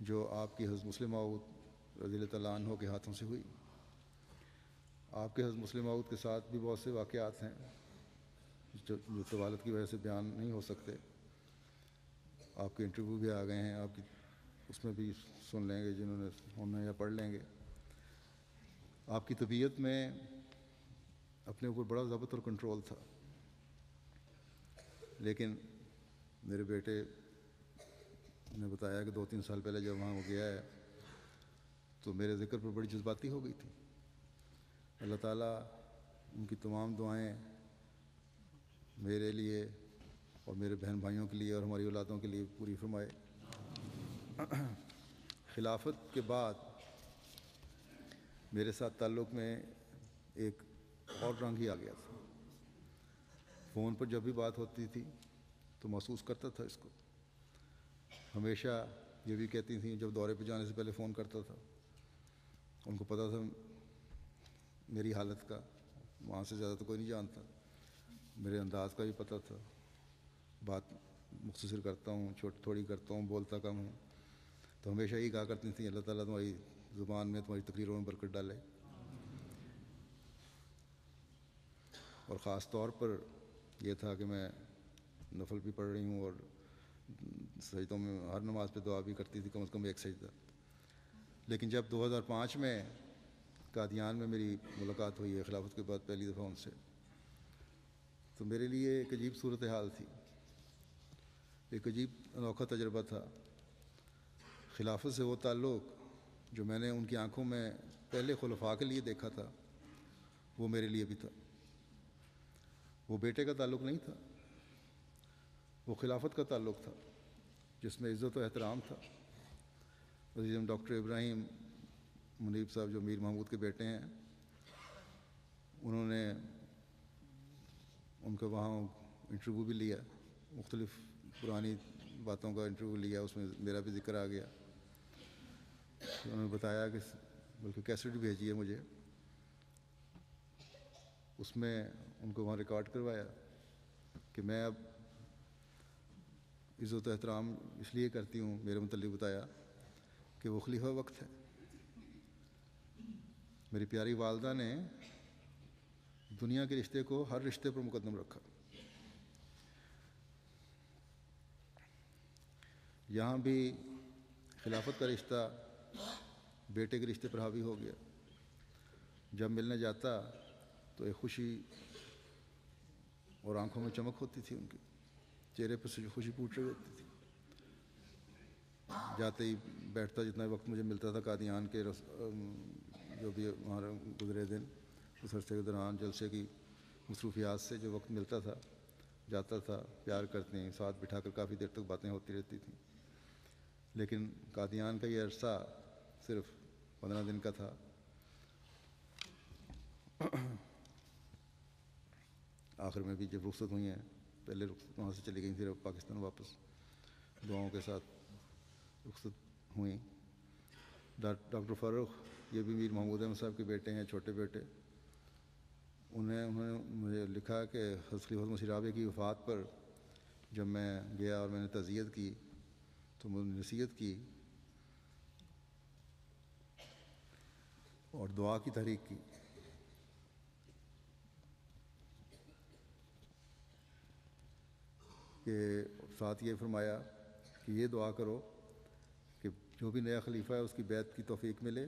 جو آپ کی حضرت مسلم موعود رضی اللہ تعالیٰ عنہ کے ہاتھوں سے ہوئی. آپ کے حضرت مسلم موعود کے ساتھ بھی بہت سے واقعات ہیں جو طوالت کی وجہ سے بیان نہیں ہو سکتے. آپ کے انٹرویو بھی آ گئے ہیں، آپ کی اس میں بھی سن لیں گے جنہوں نے ہونا یا پڑھ لیں گے. آپ کی طبیعت میں اپنے اوپر بڑا ضبط اور کنٹرول تھا، لیکن میرے بیٹے نے بتایا کہ 2-3 سال پہلے جب وہاں وہ گیا ہے تو میرے ذکر پر بڑی جذباتی ہو گئی تھی. اللہ تعالیٰ ان کی تمام دعائیں میرے لیے اور میرے بہن بھائیوں کے لیے اور ہماری اولادوں کے لیے پوری فرمائے. خلافت کے بعد میرے ساتھ تعلق میں ایک اور رنگ ہی آ گیا تھا. فون پر جب بھی بات ہوتی تھی تو محسوس کرتا تھا اس کو. ہمیشہ یہ بھی کہتی تھیں جب دورے پہ جانے سے پہلے فون کرتا تھا، ان کو پتہ تھا میری حالت کا، وہاں سے زیادہ تو کوئی نہیں جانتا. میرے انداز کا بھی پتہ تھا، بات مختصر کرتا ہوں، تھوڑی کرتا ہوں، بولتا کم ہوں. تو ہمیشہ یہی کہا کرتی تھیں اللہ تعالیٰ تمہاری زبان میں تمہاری تقریروں میں برکت ڈالے. اور خاص طور پر یہ تھا کہ میں نفل بھی پڑھ رہی ہوں اور سجدوں میں ہر نماز پہ دعا بھی کرتی تھی، کم از کم ایک سجدہ. لیکن جب 2005 میں قادیان میں میری ملاقات ہوئی ہے خلافت کے بعد پہلی دفعہ ان سے، تو میرے لیے ایک عجیب صورتحال تھی، ایک عجیب انوکھا تجربہ تھا. خلافت سے وہ تعلق جو میں نے ان کی آنکھوں میں پہلے خلفاء کے لیے دیکھا تھا وہ میرے لیے بھی تھا. وہ بیٹے کا تعلق نہیں تھا، وہ خلافت کا تعلق تھا جس میں عزت و احترام تھا. عزیزم ڈاکٹر ابراہیم منیب صاحب جو میر محمود کے بیٹے ہیں، انہوں نے ان کا وہاں انٹرویو بھی لیا، مختلف پرانی باتوں کا انٹرویو لیا، اس میں میرا بھی ذکر آ گیا. انہوں نے بتایا کہ بلکہ کیسٹ بھیجی ہے مجھے، اس میں ان کو وہاں ریکارڈ کروایا کہ میں اب عزت و احترام اس لیے کرتی ہوں، میرے متعلق بتایا کہ وہ خلیفہ وقت ہے. میری پیاری والدہ نے دنیا کے رشتے کو ہر رشتے پر مقدم رکھا. یہاں بھی خلافت کا رشتہ بیٹے کے رشتے پر حاوی ہو گیا. جب ملنے جاتا تو ایک خوشی اور آنکھوں میں چمک ہوتی تھی، ان کے چہرے پر سے خوشی پھوٹ رہی ہوتی تھی. جاتے ہی بیٹھتا، جتنا وقت مجھے ملتا تھا قادیان کے جو بھی وہاں گزرے دن، اس عرصے کے دوران جلسے کی مصروفیات سے جو وقت ملتا تھا جاتا تھا، پیار کرتے ہیں، ساتھ بٹھا کر کافی دیر تک باتیں ہوتی رہتی تھیں. لیکن قادیان کا یہ عرصہ صرف 15 دن کا تھا. آخر میں بھی جب رخصت ہوئی ہیں، پہلے رخصت وہاں سے چلی گئی تھیں پاکستان واپس، دعاؤں کے ساتھ رخصت ہوئیں. ڈاکٹر فاروق یہ بھی میر محمود احمد صاحب کے بیٹے ہیں، چھوٹے بیٹے. انہوں نے مجھے لکھا کہ حضرت خلیفۃ مسیح رابع کی وفات پر جب میں گیا اور میں نے تعزیت کی تو مجھے نصیحت کی اور دعا کی تحریک کی کہ ساتھ یہ فرمایا کہ یہ دعا کرو کہ جو بھی نیا خلیفہ ہے اس کی بیعت کی توفیق ملے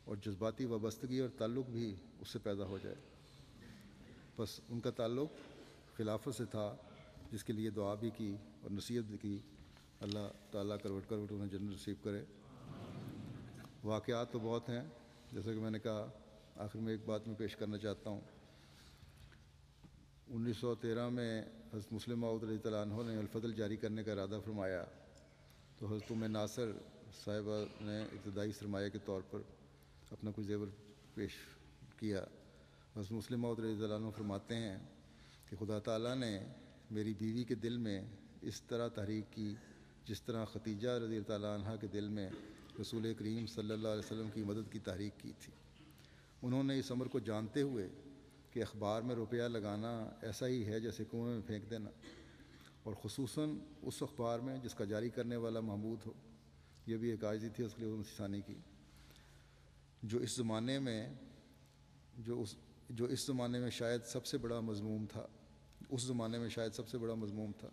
اور جذباتی وابستگی اور تعلق بھی اس سے پیدا ہو جائے. بس ان کا تعلق خلافت سے تھا جس کے لیے دعا بھی کی اور نصیحت بھی کی. اللہ تعالیٰ کروٹ کروٹ انہیں جنت نصیب کرے. واقعات تو بہت ہیں، جیسا کہ میں نے کہا. آخر میں ایک بات میں پیش کرنا چاہتا ہوں. 1913 میں حضرت مسلم موعود رضی اللہ عنہ نے الفضل جاری کرنے کا ارادہ فرمایا تو حضرت ام ناصر صاحبہ نے ابتدائی سرمایہ کے طور پر اپنا کچھ زیور پیش کیا حضرت مسلم موعود رضی اللہ عنہ فرماتے ہیں کہ خدا تعالیٰ نے میری بیوی کے دل میں اس طرح تحریک کی جس طرح ختیجہ رضی اللہ تعالیٰ عنہ کے دل میں رسول کریم صلی اللہ علیہ وسلم کی مدد کی تحریک کی تھی۔ انہوں نے اس امر کو جانتے ہوئے کہ اخبار میں روپیہ لگانا ایسا ہی ہے جیسے کنویں میں پھینک دینا، اور خصوصاً اس اخبار میں جس کا جاری کرنے والا محمود ہو، یہ بھی ایک عاجزی تھی خلیفہ مسیح ثانی کی، جو اس زمانے میں شاید سب سے بڑا مذموم تھا۔ اس زمانے میں شاید سب سے بڑا مذموم تھا۔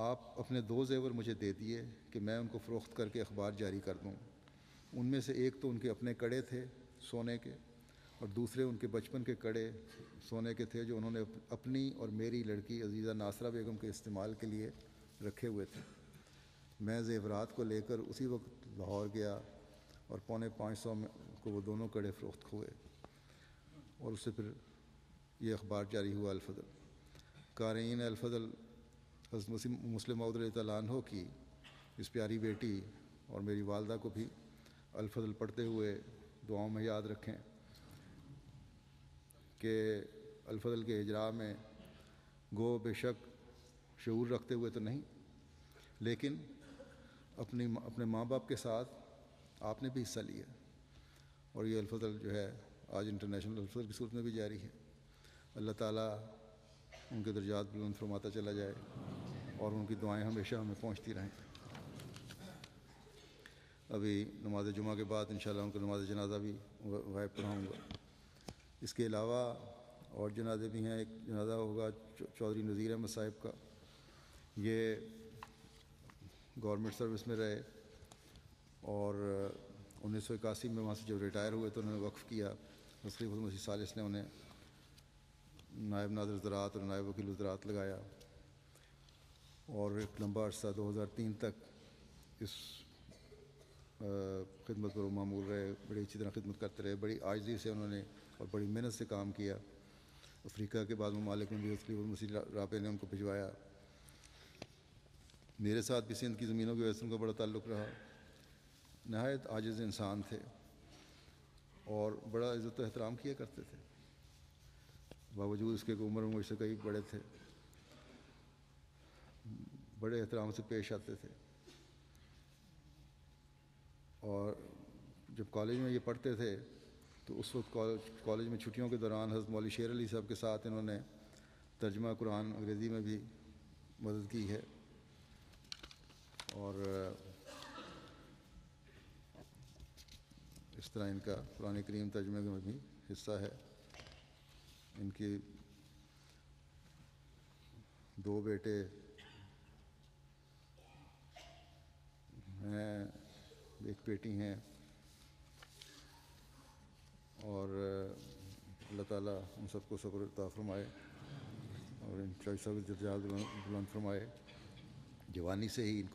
آپ اپنے 2 زیور مجھے دے دیے کہ میں ان کو فروخت کر کے اخبار جاری کر دوں۔ ان میں سے ایک تو ان کے اپنے کڑے تھے سونے کے، اور دوسرے ان کے بچپن کے کڑے سونے کے تھے جو انہوں نے اپنی اور میری لڑکی عزیزہ ناصرہ بیگم کے استعمال کے لیے رکھے ہوئے تھے۔ میں زیورات کو لے کر اسی وقت لاہور گیا اور 450 میں کو وہ دونوں کڑے فروخت ہوئے، اور اس سے پھر یہ اخبار جاری ہوا الفضل۔ قارئین الفضل حضرت مسلم موعود رضی اللہ عنہ کی اس پیاری بیٹی اور میری والدہ کو بھی الفضل پڑھتے ہوئے دعاؤں میں یاد رکھیں کہ الفضل کے اجراء میں گو بے شک شعور رکھتے ہوئے تو نہیں، لیکن اپنے ماں باپ کے ساتھ آپ نے بھی حصہ لیا، اور یہ الفضل جو ہے آج انٹرنیشنل الفضل کی صورت میں بھی جاری ہے۔ اللہ تعالیٰ ان کے درجات بلند فرماتا چلا جائے اور ان کی دعائیں ہمیشہ ہمیں پہنچتی رہیں۔ ابھی نماز جمعہ کے بعد انشاءاللہ ان کو نماز جنازہ بھی غائب پڑھاؤں گا۔ اس کے علاوہ اور جنازے بھی ہیں۔ ایک جنازہ ہوگا چودھری نذیر احمد صاحب کا، یہ گورنمنٹ سروس میں رہے اور 1981 میں وہاں سے جب ریٹائر ہوئے تو انہوں نے وقف کیا۔ خلیفہ مسیح ثالث نے انہیں نائب ناظر زراعت اور نائب وکیل زراعت لگایا، اور ایک لمبا عرصہ 2003 تک اس خدمت پر وہ معمول رہے، بڑی اچھی طرح خدمت کرتے رہے، بڑی عاجزی سے انہوں نے اور بڑی محنت سے کام کیا۔ افریقہ کے بعد ممالک میں بھی خلیفہ مسیح رابع نے ان کو بھجوایا۔ میرے ساتھ بھی سندھ کی زمینوں کی وجہ سے ان کا بڑا تعلق رہا۔ نہایت عاجز انسان تھے اور بڑا عزت و احترام کیا کرتے تھے، باوجود اس کے کہ عمر میں مجھ سے کئی بڑے تھے، بڑے احترام سے پیش آتے تھے۔ اور جب کالج میں یہ پڑھتے تھے تو اس وقت کالج میں چھٹیوں کے دوران حضرت مولوی شیر علی صاحب کے ساتھ انہوں نے ترجمہ قرآن انگریزی میں بھی مدد کی ہے، اور اس طرح ان کا قرآن کریم ترجمے میں بھی حصہ ہے۔ ان کی 2 بیٹے ہیں، ایک بیٹی ہیں، اور اللہ تعالیٰ ان سب کو صبر عطا فرمائے اور ان سب درجات بلند فرمائے۔ جوانی سے ہی ان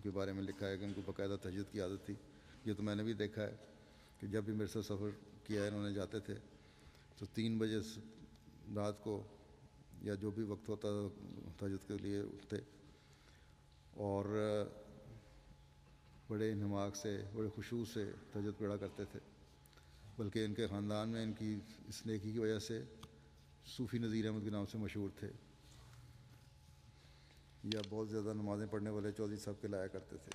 کے بارے میں لکھا ہے کہ ان کو باقاعدہ تہجد کی عادت تھی۔ یہ تو میں نے بھی دیکھا ہے کہ جب بھی میرے ساتھ سفر کیا ہے انہوں نے جاتے تھے تو 3 بجے رات کو یا جو بھی وقت ہوتا تہجد کے لیے اٹھتے، اور بڑے انہماک سے بڑے خشوع سے تہجد پڑھا کرتے تھے۔ بلکہ ان کے خاندان میں ان کی اس نیکی کی وجہ سے صوفی نذیر احمد کے نام سے مشہور تھے، یا بہت زیادہ نمازیں پڑھنے والے چودھری صاحب کے لایا کرتے تھے۔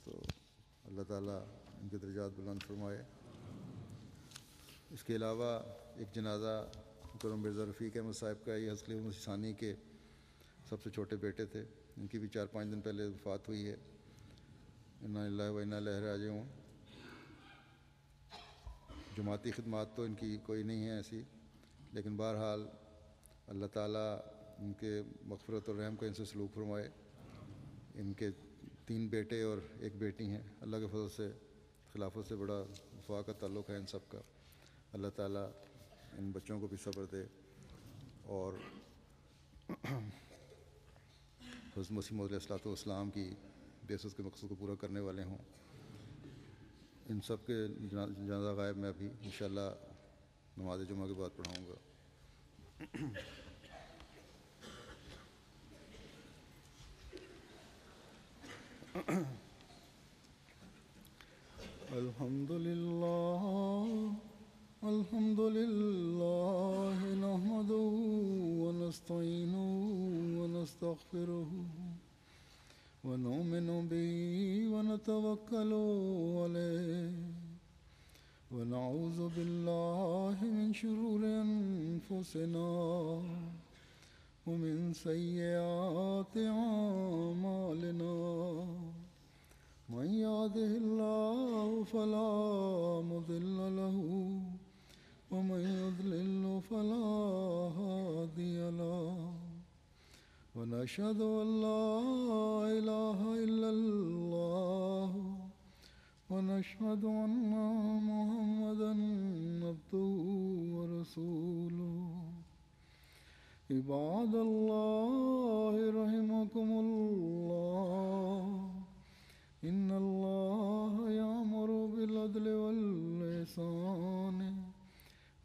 تو اللہ تعالیٰ ان کے درجات بلند فرمائے۔ اس کے علاوہ ایک جنازہ محترم مرزا رفیق احمد صاحب کا، یہ حضرت خلیفہ مسیح ثانی کے سب سے چھوٹے بیٹے تھے، ان کی بھی 4-5 دن پہلے وفات ہوئی ہے۔ انا للہ و انا الیہ راجعون۔ جماعتی خدمات تو ان کی کوئی نہیں ہے ایسی، لیکن بہرحال اللہ تعالیٰ ان کے مغفرت اور رحم کا ان سے سلوک فرمائے۔ ان کے 3 بیٹے اور 1 بیٹی ہیں۔ اللہ کے فضل سے خلافت سے بڑا وفا کا تعلق ہے ان سب کا۔ اللہ تعالیٰ ان بچوں کو بھی صبر دے اور حضرت مسیح موعود علیہ السلام کی بعثت کے مقصد کو پورا کرنے والے ہوں۔ ان سب کے جنازہ غائب میں ابھی انشاءاللہ نماز جمعہ کے بعد پڑھاؤں گا۔ الحمد للہ ونستعينه ونستغفره ونؤمن به ونتوكل عليه ونعوذ بالله من شرور أنفسنا ومن سيئات أعمالنا من يهده الله فلا مضل له ومن يضلل فلا هادي له ونشهد أن لا إله إلا الله ونشهد أن محمدا عبده ورسوله عباد الله رحمكم الله إن الله يأمر بالعدل والإحسان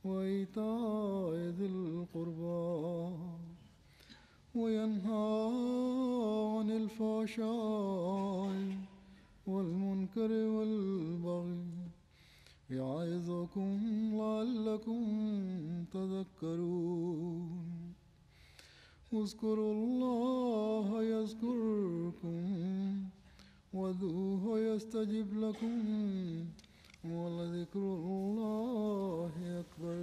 وإيتاء ذي القربى وينهى عن الفحشاء والمنكر والبغي يعظكم لعلكم تذكرون اذكروا الله يذكركم وادعوه يستجب لكم ولذكر الله أكبر.